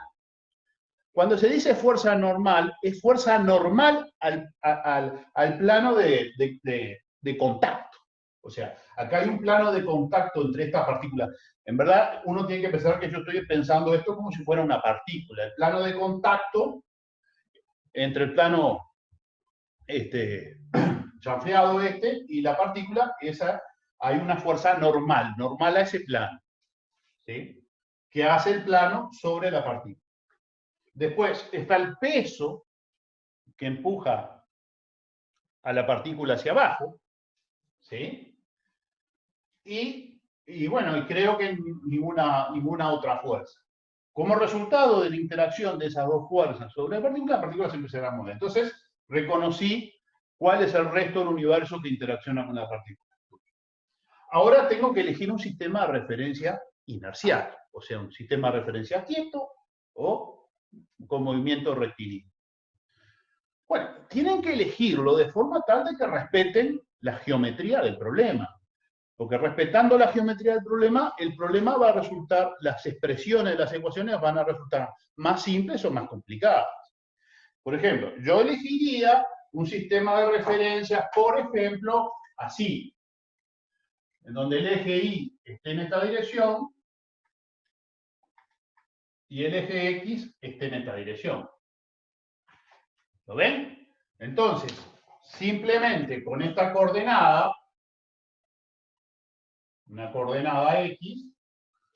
Cuando se dice fuerza normal, es fuerza normal al plano de contacto. O sea, acá hay un plano de contacto entre esta partícula. En verdad, uno tiene que pensar que yo estoy pensando esto como si fuera una partícula. El plano de contacto entre el plano chanfleado y la partícula, hay una fuerza normal a ese plano, ¿sí? Que hace el plano sobre la partícula. Después está el peso que empuja a la partícula hacia abajo, ¿sí? Y bueno, y creo que ninguna otra fuerza. Como resultado de la interacción de esas dos fuerzas sobre la partícula se empezará a mover. Entonces, reconocí cuál es el resto del universo que interacciona con la partícula. Ahora tengo que elegir un sistema de referencia inercial, o sea, un sistema de referencia quieto o con movimiento rectilíneo. Bueno, tienen que elegirlo de forma tal de que respeten la geometría del problema. Porque respetando la geometría del problema, el problema va a resultar, las expresiones de las ecuaciones van a resultar más simples o más complicadas. Por ejemplo, yo elegiría un sistema de referencias, por ejemplo, así, en donde el eje Y esté en esta dirección y el eje X esté en esta dirección. ¿Lo ven? Entonces, simplemente con esta coordenada, una coordenada X,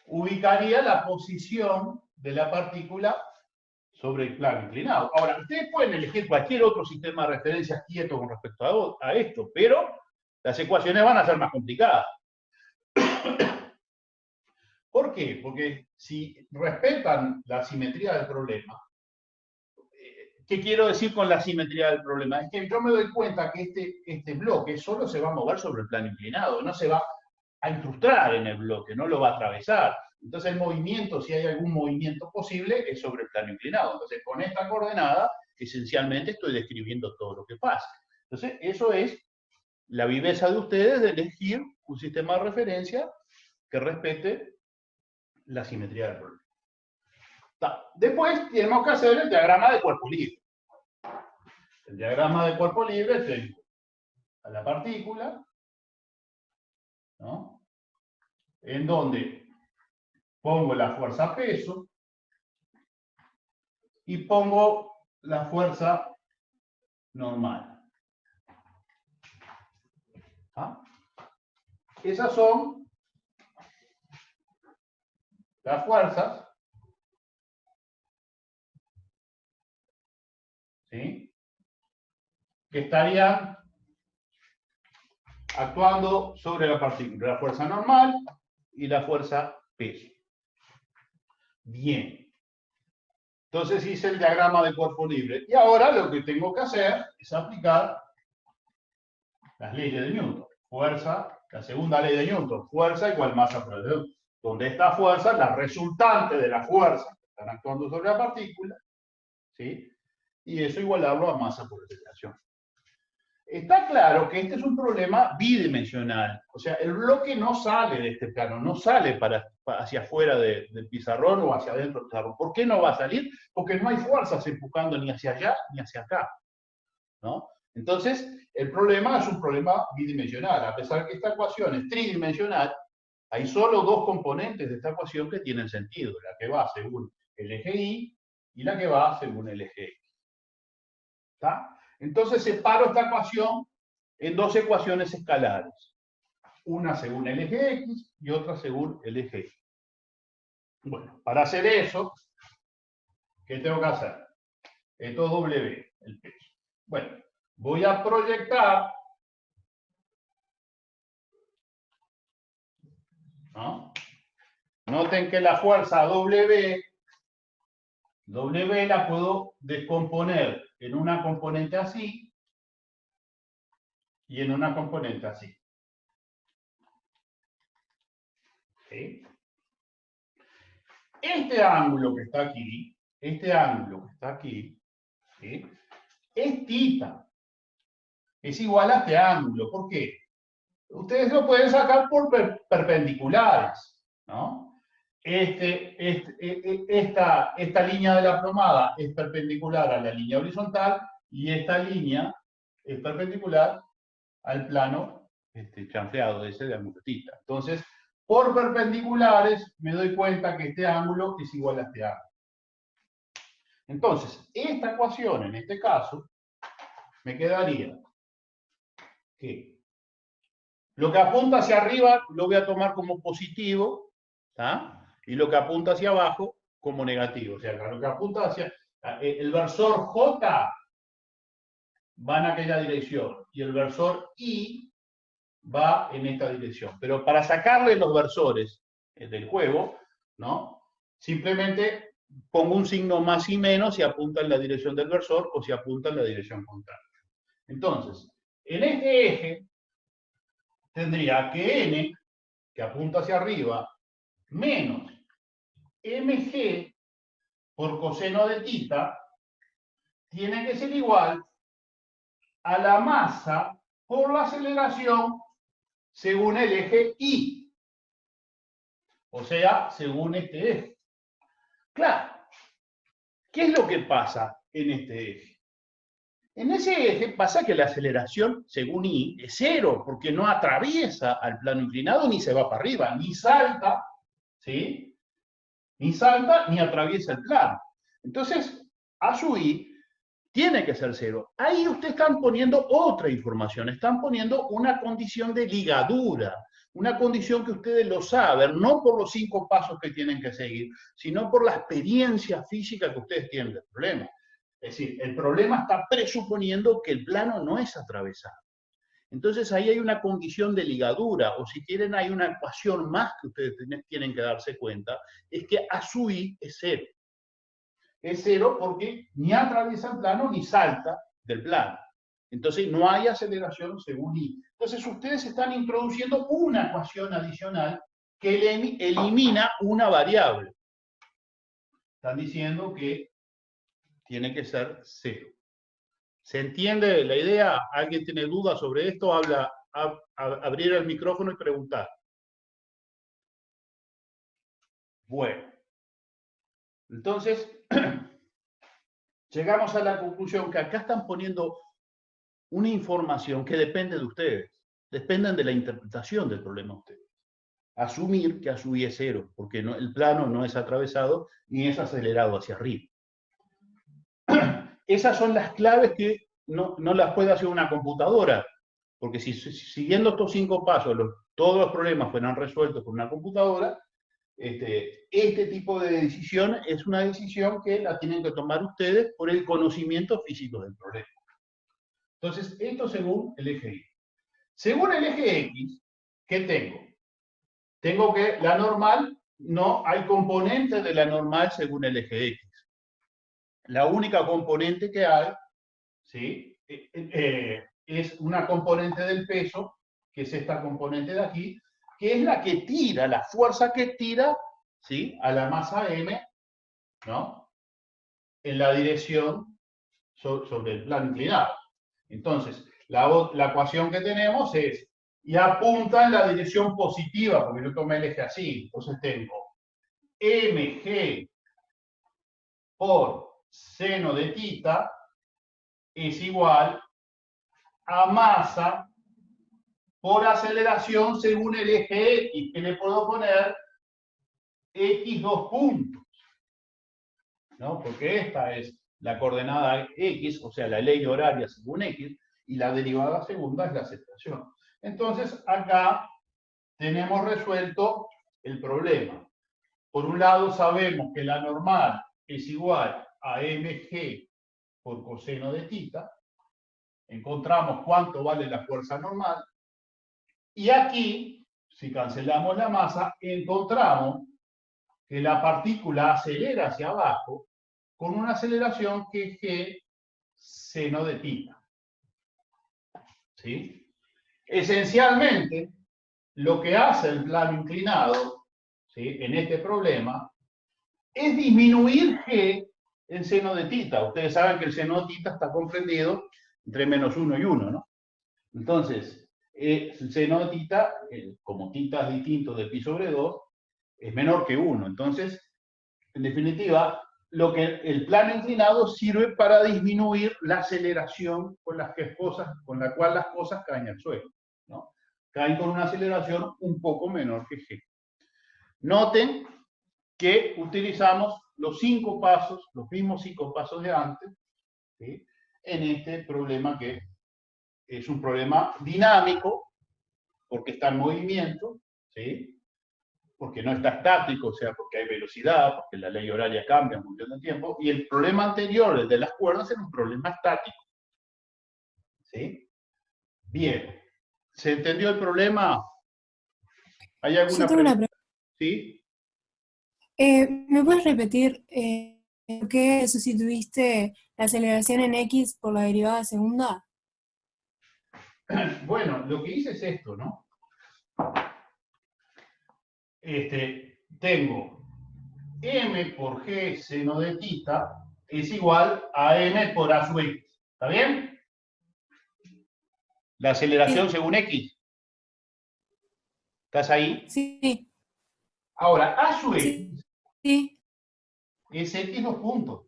ubicaría la posición de la partícula sobre el plano inclinado. Ahora, ustedes pueden elegir cualquier otro sistema de referencias quieto con respecto a esto, pero las ecuaciones van a ser más complicadas. ¿Por qué? Porque si respetan la simetría del problema, ¿qué quiero decir con la simetría del problema? Es que yo me doy cuenta que este bloque solo se va a mover sobre el plano inclinado, no se va a incrustar en el bloque, no lo va a atravesar. Entonces el movimiento, si hay algún movimiento posible, es sobre el plano inclinado. Entonces con esta coordenada, esencialmente estoy describiendo todo lo que pasa. Entonces eso es la viveza de ustedes de elegir un sistema de referencia que respete la simetría del problema. Después tenemos que hacer el diagrama de cuerpo libre. El diagrama de cuerpo libre tengo a la partícula, ¿no? En donde pongo la fuerza peso y pongo la fuerza normal. ¿Ah? Esas son las fuerzas, ¿sí?, que estarían actuando sobre la partícula, la fuerza normal y la fuerza peso. Bien. Entonces hice el diagrama de cuerpo libre. Y ahora lo que tengo que hacer es aplicar las leyes de Newton. Fuerza La segunda ley de Newton, fuerza igual masa por el donde esta fuerza, la resultante de la fuerza que están actuando sobre la partícula, ¿sí? Y eso igualarlo a masa por aceleración. Está claro que este es un problema bidimensional, o sea, el bloque no sale de este plano, no sale hacia afuera del pizarrón o hacia adentro del pizarrón. ¿Por qué no va a salir? Porque no hay fuerzas empujando ni hacia allá ni hacia acá, ¿no? Entonces, el problema es un problema bidimensional, a pesar que esta ecuación es tridimensional, hay solo dos componentes de esta ecuación que tienen sentido, la que va según el eje Y y la que va según el eje X. ¿Está? Entonces separo esta ecuación en dos ecuaciones escalares, una según el eje X y otra según el eje Y. Bueno, para hacer eso, ¿qué tengo que hacer? Esto es W, el peso. Bueno, voy a proyectar, ¿no? Noten que la fuerza W la puedo descomponer en una componente así y en una componente así. ¿Sí? Este ángulo que está aquí, ¿sí? Es θ. Es igual a este ángulo. ¿Por qué? Ustedes lo pueden sacar por perpendiculares, ¿no? Esta línea de la plomada es perpendicular a la línea horizontal y esta línea es perpendicular al plano chanfleado ese de ángulo θ. Entonces, por perpendiculares me doy cuenta que este ángulo es igual a este ángulo. Entonces, esta ecuación, en este caso, me quedaría que lo que apunta hacia arriba lo voy a tomar como positivo, ¿tá? Y lo que apunta hacia abajo como negativo. O sea, lo que apunta hacia el versor J va en aquella dirección y el versor I va en esta dirección. Pero para sacarle los versores del juego, ¿no? Simplemente pongo un signo más y menos si apunta en la dirección del versor o si apunta en la dirección contraria. Entonces, en este eje tendría que N, que apunta hacia arriba, menos mg por coseno de θ, tiene que ser igual a la masa por la aceleración según el eje Y. O sea, según este eje. Claro, ¿qué es lo que pasa en este eje? En ese eje pasa que la aceleración, según I, es cero, porque no atraviesa al plano inclinado ni se va para arriba, ni salta, ¿sí? Ni salta ni atraviesa el plano. Entonces, a su I tiene que ser cero. Ahí ustedes están poniendo otra información, están poniendo una condición de ligadura, una condición que ustedes lo saben, no por los 5 pasos que tienen que seguir, sino por la experiencia física que ustedes tienen del problema. Es decir, el problema está presuponiendo que el plano no es atravesado. Entonces ahí hay una condición de ligadura, o si quieren hay una ecuación más que ustedes tienen que darse cuenta, es que a su I es cero. Es cero porque ni atraviesa el plano ni salta del plano. Entonces no hay aceleración según I. Entonces ustedes están introduciendo una ecuación adicional que elimina una variable. Están diciendo que tiene que ser cero. ¿Se entiende la idea? ¿Alguien tiene dudas sobre esto? Abrir el micrófono y preguntar. Bueno. Entonces, llegamos a la conclusión que acá están poniendo una información que depende de ustedes. Dependen de la interpretación del problema de ustedes. Asumir que a su I es cero, porque el plano no es atravesado ni es acelerado hacia arriba. Esas son las claves que no las puede hacer una computadora, porque si siguiendo estos 5 pasos todos los problemas fueran resueltos por una computadora, este tipo de decisión es una decisión que la tienen que tomar ustedes por el conocimiento físico del problema. Entonces, esto según el eje Y. Según el eje X, ¿qué tengo? Tengo que la normal, no hay componentes de la normal según el eje X. La única componente que hay, ¿sí? Es una componente del peso que es esta componente de aquí, que es la que tira, la fuerza que tira, ¿sí?, a la masa M, ¿no?, en la dirección sobre el plano inclinado. Entonces, la ecuación que tenemos es, y apunta en la dirección positiva, porque yo tomé el eje así, entonces tengo mg por seno de θ es igual a masa por aceleración según el eje X, que le puedo poner X 2 puntos, ¿no? Porque esta es la coordenada X, o sea, la ley horaria según X, y la derivada segunda es la aceleración. Entonces, acá tenemos resuelto el problema. Por un lado, sabemos que la normal es igual a mg por coseno de θ. Encontramos cuánto vale la fuerza normal. Y aquí, si cancelamos la masa, encontramos que la partícula acelera hacia abajo con una aceleración que es g seno de θ. ¿Sí? Esencialmente, lo que hace el plano inclinado, ¿sí?, en este problema es disminuir g en seno de θ. Ustedes saben que el seno de θ está comprendido entre -1 y 1, ¿no? Entonces, el seno de θ, como θ es distinto de pi sobre 2, es menor que 1. Entonces, en definitiva, lo que el plano inclinado sirve para disminuir la aceleración con la cual las cosas caen al suelo, ¿no? Caen con una aceleración un poco menor que g. Noten que utilizamos los mismos 5 pasos de antes, ¿sí?, en este problema, que es un problema dinámico, porque está en movimiento, ¿sí?, porque no está estático, o sea, porque hay velocidad, porque la ley horaria cambia en función del tiempo, y el problema anterior, el de las cuerdas, era un problema estático. ¿Sí? Bien. ¿Se entendió el problema? ¿Hay alguna Yo tengo una pregunta? pregunta. ¿Sí? ¿Me puedes repetir por qué sustituiste la aceleración en X por la derivada segunda? Bueno, lo que hice es esto, ¿no? Tengo m por g seno de θ es igual a m por a sub x. ¿Está bien? La aceleración Sí. según x. ¿Estás ahí? Sí, Ahora, a sub sí, x sí, es x 2 puntos.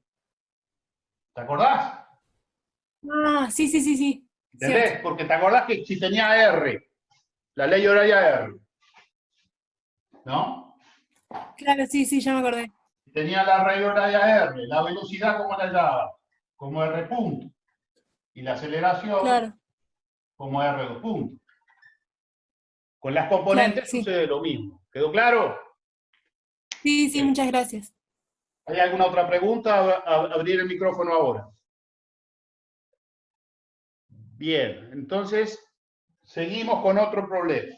¿Te acordás? Ah, sí, sí, sí, sí. Cierto. ¿Entendés? Porque te acordás que si tenía R, la ley horaria R, ¿no? Claro, sí, sí, ya me acordé. Tenía la ley horaria R, la velocidad como la llama, como R punto, y la aceleración Claro, como R 2 puntos. Con las claro, componentes sí. sucede lo mismo. ¿Quedó claro? Sí, sí, Bien. muchas gracias. ¿Hay alguna otra pregunta? Abrir el micrófono ahora. Bien, entonces seguimos con otro problema.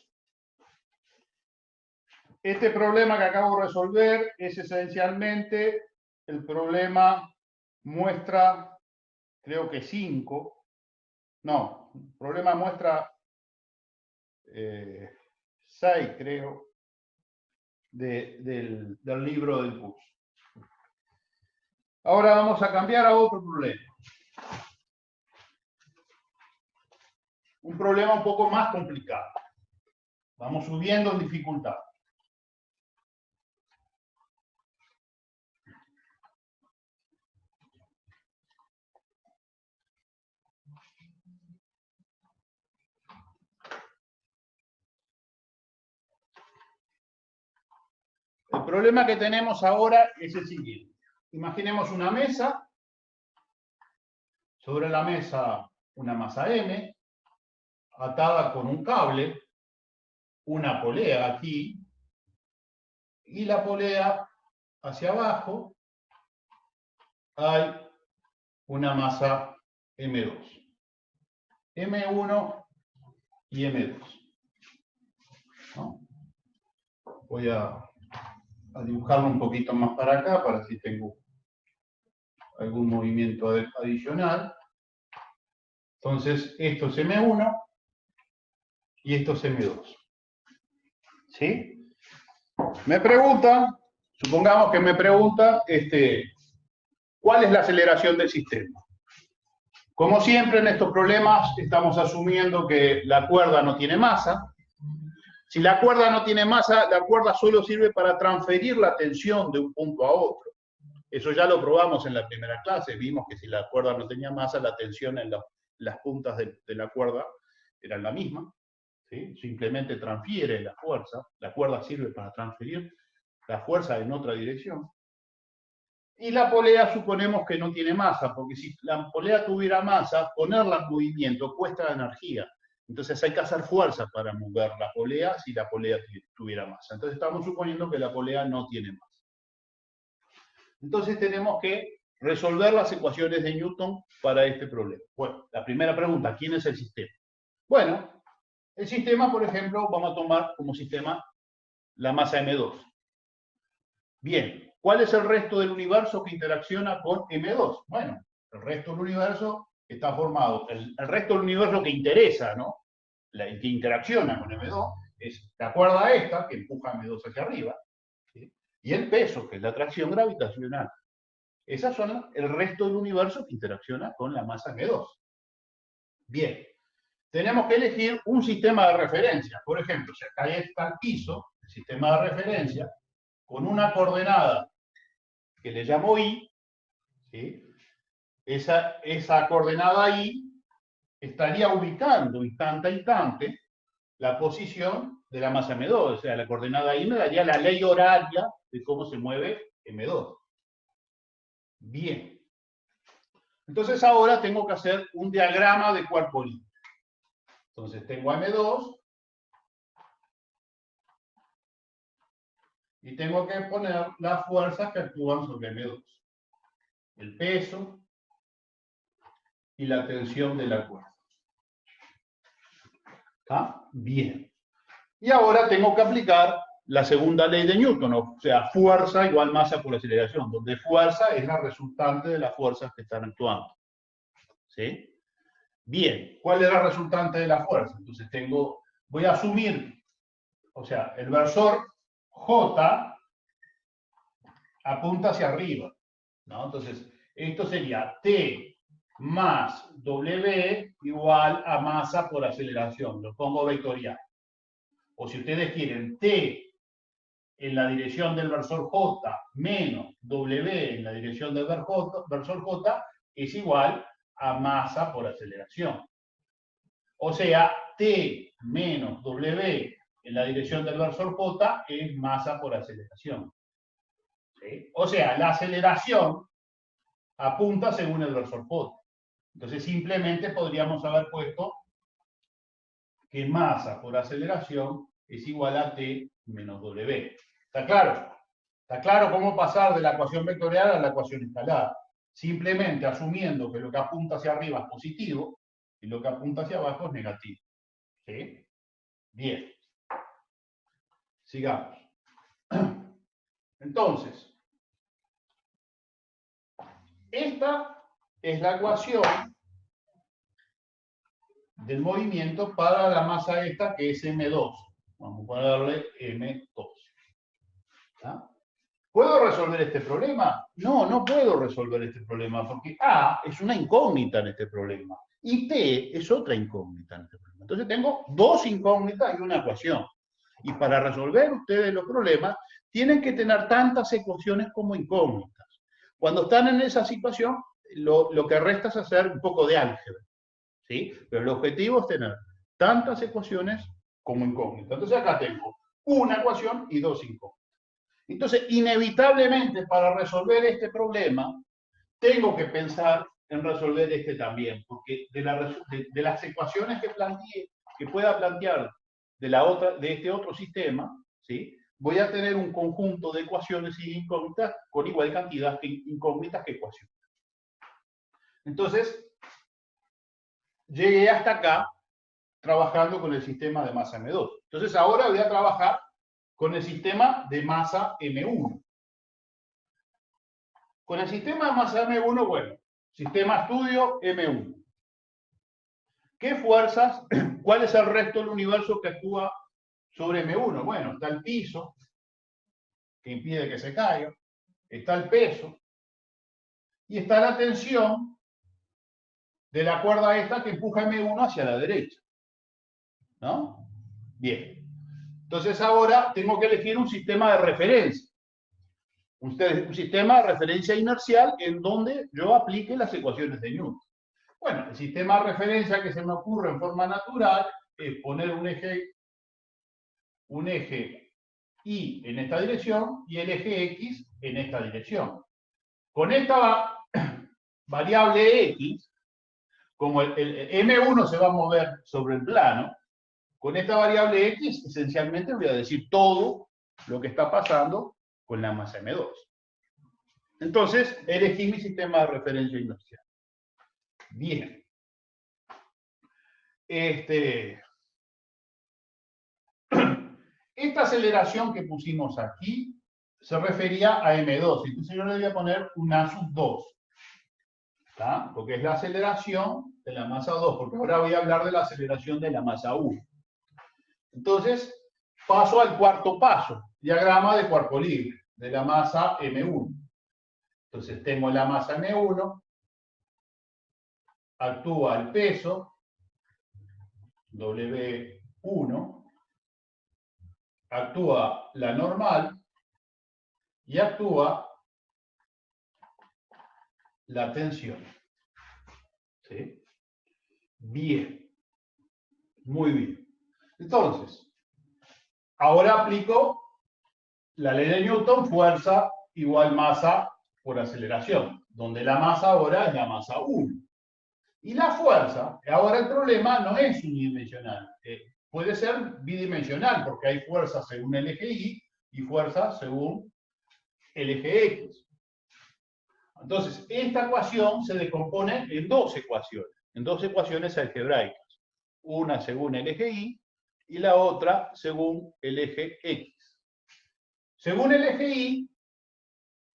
Este problema que acabo de resolver es esencialmente el problema muestra, creo que 5. No, problema muestra 6, creo, del libro del curso. Ahora vamos a cambiar a otro problema. Un problema un poco más complicado. Vamos subiendo en dificultad. El problema que tenemos ahora es el siguiente. Imaginemos una mesa. Sobre la mesa una masa M, atada con un cable, una polea aquí, y la polea hacia abajo hay una masa M2. M1 y M2. ¿No? Voy a dibujarlo un poquito más para acá, para si tengo algún movimiento adicional. Entonces, esto es M1 y esto es M2. ¿Sí? Me pregunta, supongamos que me pregunta, ¿cuál es la aceleración del sistema? Como siempre en estos problemas estamos asumiendo que la cuerda no tiene masa. Si la cuerda no tiene masa, la cuerda solo sirve para transferir la tensión de un punto a otro. Eso ya lo probamos en la primera clase. Vimos que si la cuerda no tenía masa, la tensión en las puntas de la cuerda eran la misma. ¿Sí? Simplemente transfiere la fuerza. La cuerda sirve para transferir la fuerza en otra dirección. Y la polea suponemos que no tiene masa, porque si la polea tuviera masa, ponerla en movimiento cuesta energía. Entonces hay que hacer fuerza para mover la polea si la polea tuviera masa. Entonces estamos suponiendo que la polea no tiene masa. Entonces tenemos que resolver las ecuaciones de Newton para este problema. Bueno, la primera pregunta, ¿quién es el sistema? Bueno, el sistema, por ejemplo, vamos a tomar como sistema la masa M2. Bien, ¿cuál es el resto del universo que interacciona con M2? Bueno, el resto del universo está formado, el resto del universo que interesa, ¿no? El que interacciona con M2 es la cuerda esta, que empuja a M2 hacia arriba, ¿sí? Y el peso, que es la atracción gravitacional. Esas son el resto del universo que interacciona con la masa M2. Bien, tenemos que elegir un sistema de referencia. Por ejemplo, si acá está el piso, el sistema de referencia, con una coordenada que le llamo I, ¿sí? Esa coordenada I estaría ubicando instante a instante la posición de la masa M2. O sea, la coordenada I me daría la ley horaria de cómo se mueve M2. Bien. Entonces ahora tengo que hacer un diagrama de cuerpo libre. Entonces tengo a M2 y tengo que poner las fuerzas que actúan sobre M2. El peso y la tensión de la cuerda. ¿Está? Bien. Y ahora tengo que aplicar la segunda ley de Newton, o sea, fuerza igual masa por aceleración, donde fuerza es la resultante de las fuerzas que están actuando. ¿Sí? Bien, ¿cuál es la resultante de la fuerza? Entonces voy a asumir, o sea, el versor J apunta hacia arriba, ¿no? Entonces, esto sería T más W igual a masa por aceleración, lo pongo vectorial. O si ustedes quieren, T en la dirección del versor J menos W en la dirección del versor J es igual a masa por aceleración. O sea, T menos W en la dirección del versor J es masa por aceleración. ¿Sí? O sea, la aceleración apunta según el versor J. Entonces simplemente podríamos haber puesto que masa por aceleración es igual a T menos W. ¿Está claro? ¿Está claro cómo pasar de la ecuación vectorial a la ecuación escalar? Simplemente asumiendo que lo que apunta hacia arriba es positivo y lo que apunta hacia abajo es negativo. ¿Sí? Bien. Sigamos. Entonces, esta es la ecuación del movimiento para la masa esta que es M2. Vamos a ponerle M2. ¿Ah? ¿Puedo resolver este problema? No, no puedo resolver este problema porque A es una incógnita en este problema y T es otra incógnita en este problema. Entonces tengo dos incógnitas y una ecuación. Y para resolver ustedes los problemas tienen que tener tantas ecuaciones como incógnitas. Cuando están en esa situación, lo que resta es hacer un poco de álgebra. ¿Sí? Pero el objetivo es tener tantas ecuaciones como incógnitas. Entonces acá tengo una ecuación y dos incógnitas. Entonces, inevitablemente, para resolver este problema, tengo que pensar en resolver este también, porque de las ecuaciones que pueda plantear de este otro sistema, ¿sí? Voy a tener un conjunto de ecuaciones y incógnitas con igual cantidad de incógnitas que ecuaciones. Entonces, llegué hasta acá trabajando con el sistema de masa M2. Entonces, ahora voy a trabajar con el sistema de masa M1. Con el sistema de masa M1, bueno, sistema estudio M1. ¿Qué fuerzas? ¿Cuál es el resto del universo que actúa sobre M1? Bueno, está el piso, que impide que se caiga, está el peso, y está la tensión de la cuerda esta que empuja M1 hacia la derecha. ¿No? Bien. Entonces ahora tengo que elegir un sistema de referencia. Un sistema de referencia inercial en donde yo aplique las ecuaciones de Newton. Bueno, el sistema de referencia que se me ocurre en forma natural es poner un eje Y en esta dirección y el eje X en esta dirección. Con esta variable X, como el M1 se va a mover sobre el plano, con esta variable X esencialmente voy a decir todo lo que está pasando con la masa M2. Entonces, elegí mi sistema de referencia inercial. Bien. Esta aceleración que pusimos aquí se refería a M2. Entonces yo le voy a poner un A sub 2. ¿Tá? Porque es la aceleración de la masa 2. Porque ahora voy a hablar de la aceleración de la masa 1. Entonces, paso al cuarto paso. Diagrama de cuerpo libre de la masa M1. Entonces tengo la masa M1. Actúa el peso. W1. Actúa la normal y actúa la tensión. ¿Sí? Bien. Muy bien. Entonces, ahora aplico la ley de Newton, fuerza igual masa por aceleración, donde la masa ahora es la masa 1. Y la fuerza, ahora el problema no es unidimensional, puede ser bidimensional, porque hay fuerza según el eje Y y fuerza según el eje X. Entonces, esta ecuación se descompone en dos ecuaciones algebraicas. Una según el eje Y y la otra según el eje X. Según el eje Y,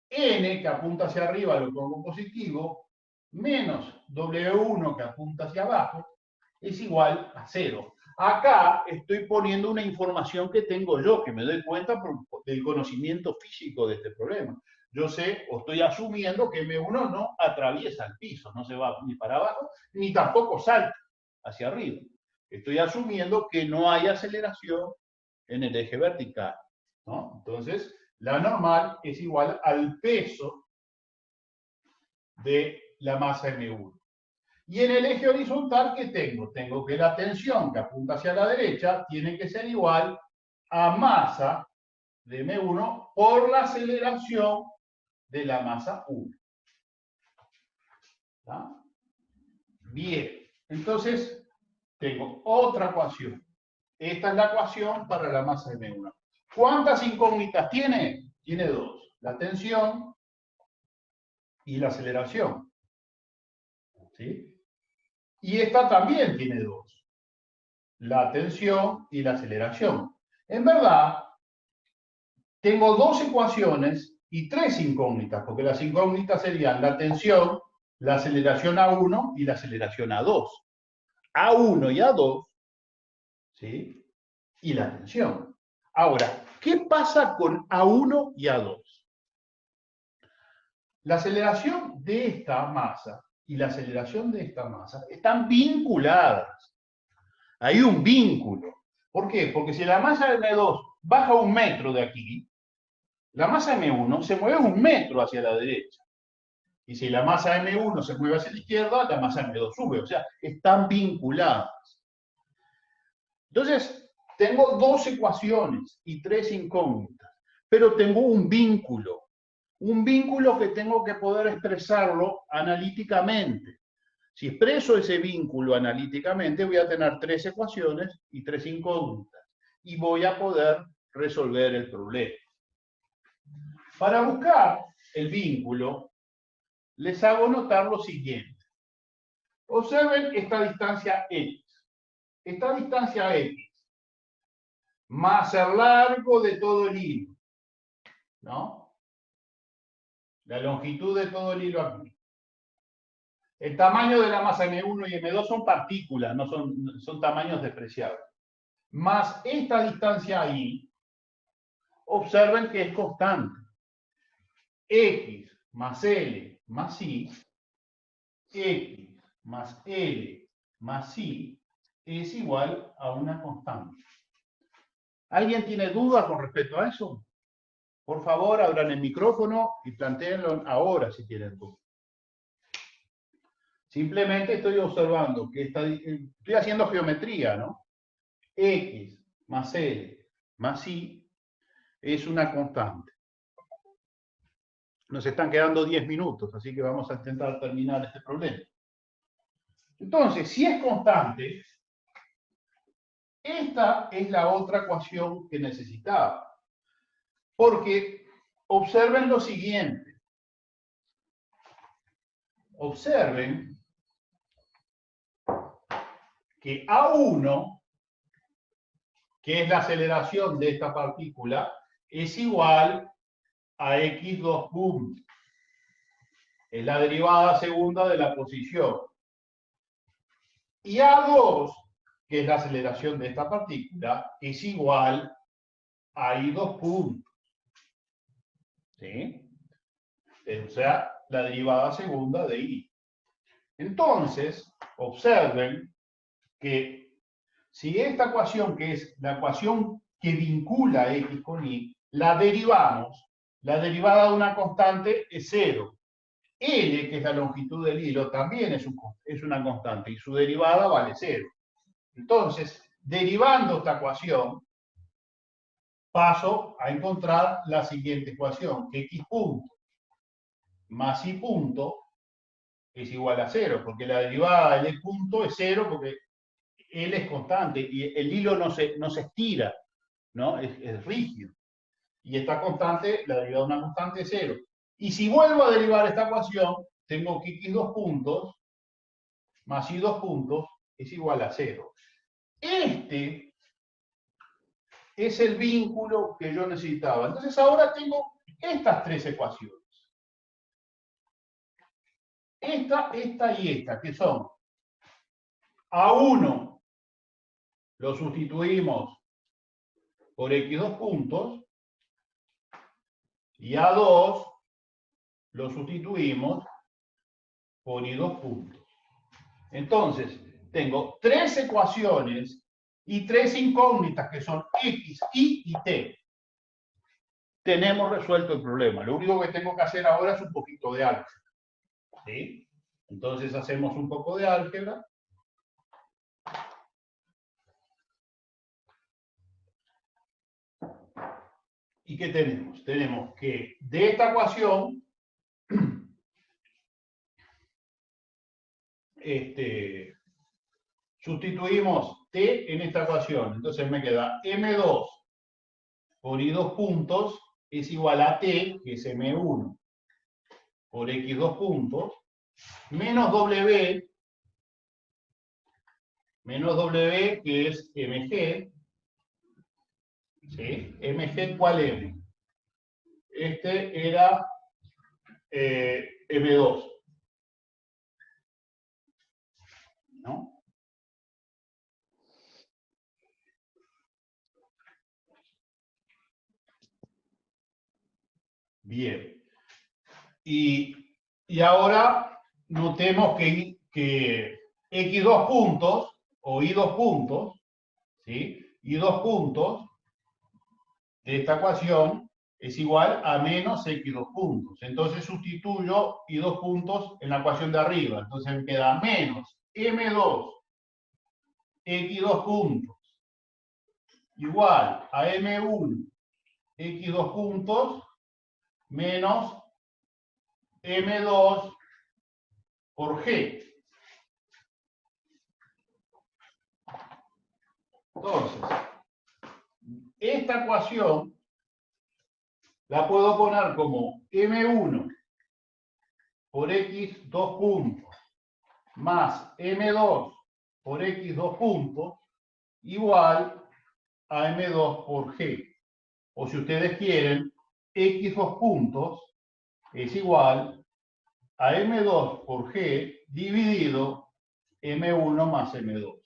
N, que apunta hacia arriba, lo pongo positivo, menos W1, que apunta hacia abajo, es igual a 0. Acá estoy poniendo una información que tengo yo, que me doy cuenta del conocimiento físico de este problema. Yo sé, o estoy asumiendo que M1 no atraviesa el piso, no se va ni para abajo, ni tampoco salta hacia arriba. Estoy asumiendo que no hay aceleración en el eje vertical, ¿no? Entonces, la normal es igual al peso de la masa M1. Y en el eje horizontal, ¿qué tengo? Tengo que la tensión que apunta hacia la derecha tiene que ser igual a masa de M1 por la aceleración de la masa 1. ¿Está? Bien, entonces tengo otra ecuación. Esta es la ecuación para la masa M1. ¿Cuántas incógnitas tiene? Tiene dos. La tensión y la aceleración. ¿Sí? Y esta también tiene dos. La tensión y la aceleración. En verdad, tengo dos ecuaciones y tres incógnitas, porque las incógnitas serían la tensión, la aceleración A1 y la aceleración A2. A1 y A2, ¿sí? Y la tensión. Ahora, ¿qué pasa con A1 y A2? La aceleración de esta masa y la aceleración de esta masa están vinculadas. Hay un vínculo. ¿Por qué? Porque si la masa M2 baja 1 metro de aquí, la masa M1 se mueve 1 metro hacia la derecha. Y si la masa M1 se mueve hacia la izquierda, la masa M2 sube. O sea, están vinculadas. Entonces, tengo dos ecuaciones y tres incógnitas, pero tengo un vínculo. Un vínculo que tengo que poder expresarlo analíticamente. Si expreso ese vínculo analíticamente, voy a tener tres ecuaciones y tres incógnitas. Y voy a poder resolver el problema. Para buscar el vínculo, les hago notar lo siguiente. Observen esta distancia X. Esta distancia X más el largo de todo el hilo, ¿no? La longitud de todo el hilo aquí. El tamaño de la masa M1 y M2 son partículas, no son tamaños despreciables. Más esta distancia ahí, observen que es constante. X más L más I, X más L más I es igual a una constante. ¿Alguien tiene dudas con respecto a eso? Por favor, abran el micrófono y plantéenlo ahora si tienen dudas. Simplemente estoy observando que estoy haciendo geometría, ¿no? X más L más I es una constante. Nos están quedando 10 minutos, así que vamos a intentar terminar este problema. Entonces, si es constante, esta es la otra ecuación que necesitaba. Porque observen lo siguiente. Observen que A1, que es la aceleración de esta partícula, es igual a x2 puntos. Es la derivada segunda de la posición. Y A2, que es la aceleración de esta partícula, es igual a I2 puntos. ¿Sí? O sea, la derivada segunda de I. Entonces, observen que si esta ecuación, que es la ecuación que vincula X con Y, la derivamos, la derivada de una constante es 0. L, que es la longitud del hilo, también es una constante y su derivada vale 0. Entonces, derivando esta ecuación, paso a encontrar la siguiente ecuación, que X punto más Y punto es igual a 0, porque la derivada del punto es 0 porque L es constante y el hilo no se estira, ¿no? Es rígido. Y esta constante, la derivada de una constante es 0. Y si vuelvo a derivar esta ecuación, tengo que x2 puntos más y2 puntos es igual a 0. Este es el vínculo que yo necesitaba. Entonces ahora tengo estas tres ecuaciones. Esta y esta, que son A1 lo sustituimos por x2 puntos y A2 lo sustituimos por y2 puntos. Entonces, tengo tres ecuaciones y tres incógnitas que son x, y y t. Tenemos resuelto el problema. Lo único que tengo que hacer ahora es un poquito de álgebra. ¿Sí? Entonces hacemos un poco de álgebra. ¿Y qué tenemos? Tenemos que de esta ecuación sustituimos t en esta ecuación. Entonces me queda m2 por y2 puntos es igual a t, que es m1 por x2 puntos, menos w, que es mg. ¿Sí? ¿Mg cuál es? Este era m2. ¿No? Bien. Y ahora notemos que x2 puntos o y2 puntos, ¿sí? Y2 puntos de esta ecuación es igual a menos x2 puntos. Entonces sustituyo y2 puntos en la ecuación de arriba. Entonces me queda menos m2 x2 puntos igual a m1 x2 puntos menos m2 por g. Entonces, esta ecuación la puedo poner como m1 por x2 puntos más m2 por x2 puntos igual a m2 por g. O si ustedes quieren, x2 puntos es igual a M2 por G dividido M1 más M2.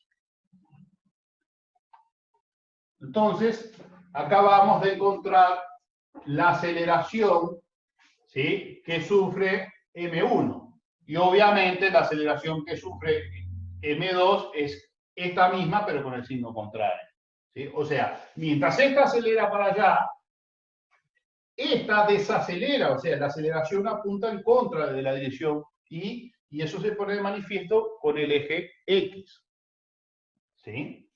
Entonces, acá vamos a encontrar la aceleración, ¿sí?, que sufre M1. Y obviamente la aceleración que sufre M2 es esta misma, pero con el signo contrario, ¿sí? O sea, mientras esta acelera para allá, esta desacelera, o sea, la aceleración apunta en contra de la dirección y eso se pone de manifiesto con el eje X. ¿Sí?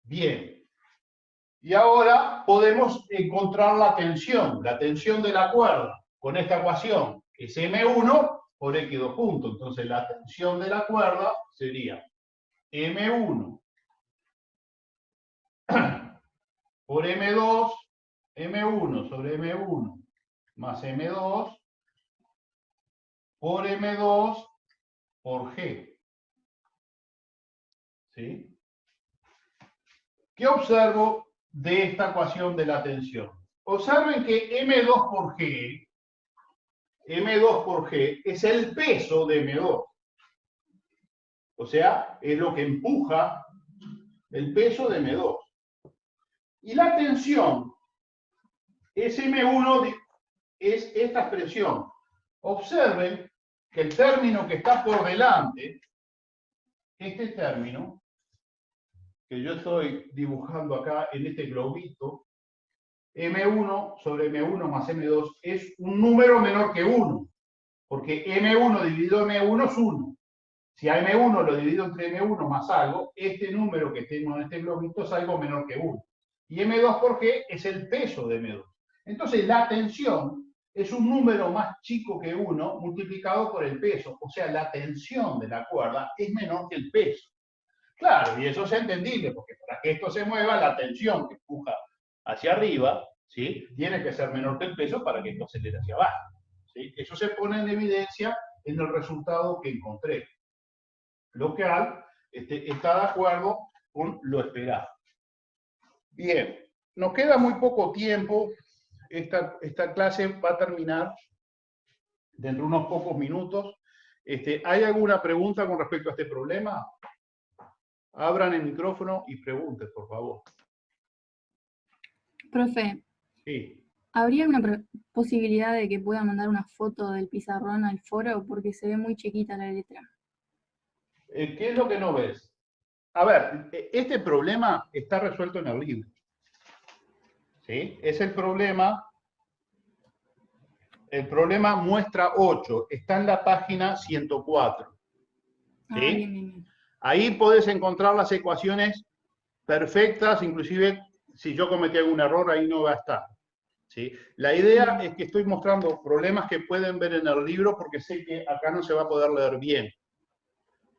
Bien. Y ahora podemos encontrar la tensión de la cuerda con esta ecuación, que es M1 por X2 puntos. Entonces la tensión de la cuerda sería M1 por M2, M1 sobre M1 más M2 por M2 por G. ¿Sí? ¿Qué observo de esta ecuación de la tensión? Observen que M2 por G es el peso de M2. O sea, es lo que empuja el peso de M2. Y la tensión es M1, es esta expresión. Observen que el término que está por delante, este término, que yo estoy dibujando acá en este globito, M1 sobre M1 más M2 es un número menor que 1, porque M1 dividido M1 es 1. Si a M1 lo divido entre M1 más algo, este número que tengo en este globito es algo menor que 1. Y M2 por G es el peso de M2. Entonces la tensión es un número más chico que 1 multiplicado por el peso. O sea, la tensión de la cuerda es menor que el peso. Claro, y eso es entendible, porque para que esto se mueva, la tensión que empuja hacia arriba, ¿sí?, tiene que ser menor que el peso para que esto acelere hacia abajo. ¿Sí? Eso se pone en evidencia en el resultado que encontré, lo cual está de acuerdo con lo esperado. Bien, nos queda muy poco tiempo. Esta clase va a terminar dentro de unos pocos minutos. ¿Hay alguna pregunta con respecto a este problema? Abran el micrófono y pregunten, por favor. Profe, Sí. ¿habría una posibilidad de que pueda mandar una foto del pizarrón al foro? Porque se ve muy chiquita la letra. ¿Qué es lo que no ves? A ver, este problema está resuelto en el libro. ¿Sí? Es el problema muestra 8, está en la página 104. ¿Sí? Ah, bien, bien, bien. Ahí podés encontrar las ecuaciones perfectas, inclusive si yo cometí algún error, ahí no va a estar. ¿Sí? La idea es que estoy mostrando problemas que pueden ver en el libro porque sé que acá no se va a poder leer bien.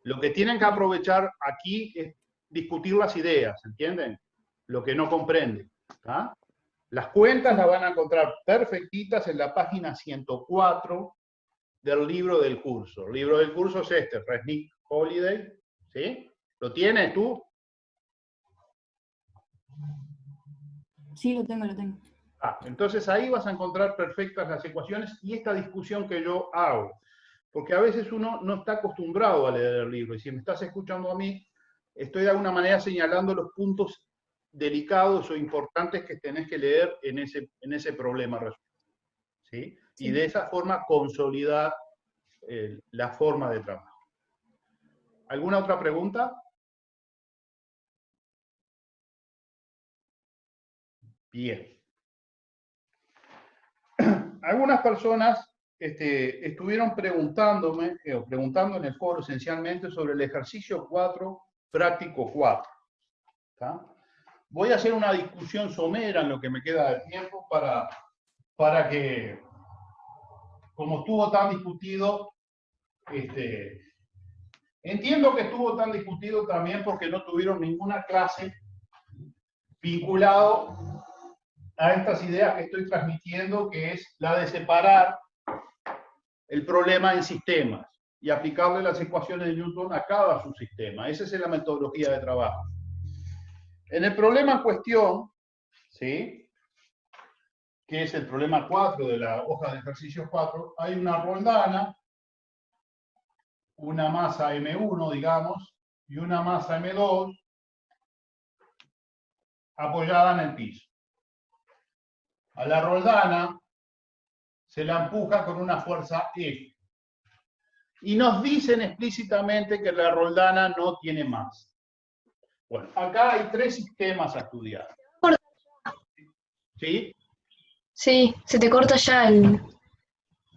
Lo que tienen que aprovechar aquí es discutir las ideas, ¿entienden? Lo que no comprenden. ¿Ah? Las cuentas las van a encontrar perfectitas en la página 104 del libro del curso. El libro del curso es este, Resnick Holiday. ¿Sí? ¿Lo tienes tú? Sí, lo tengo, lo tengo. Entonces ahí vas a encontrar perfectas las ecuaciones y esta discusión que yo hago. Porque a veces uno no está acostumbrado a leer el libro. Y si me estás escuchando a mí, estoy de alguna manera señalando los puntos delicados o importantes que tenés que leer en ese problema. ¿Sí? Sí. Y de esa forma consolidar la forma de trabajo. ¿Alguna otra pregunta? Bien. Algunas personas estuvieron preguntándome, preguntando en el foro esencialmente sobre el ejercicio 4, práctico 4. ¿Tá? Voy a hacer una discusión somera en lo que me queda de tiempo para que, como estuvo tan discutido, entiendo que estuvo tan discutido también porque no tuvieron ninguna clase vinculado a estas ideas que estoy transmitiendo, que es la de separar el problema en sistemas y aplicarle las ecuaciones de Newton a cada subsistema. Esa es la metodología de trabajo. En el problema en cuestión, ¿sí?, que es el problema 4 de la hoja de ejercicios 4, hay una roldana, una masa M1, digamos, y una masa M2 apoyada en el piso. A la roldana se la empuja con una fuerza F. Y nos dicen explícitamente que la roldana no tiene masa. Bueno, acá hay 3 sistemas a estudiar. ¿Sí? Sí, se te corta ya el...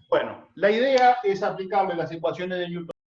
Bueno, la idea es aplicarle las ecuaciones de Newton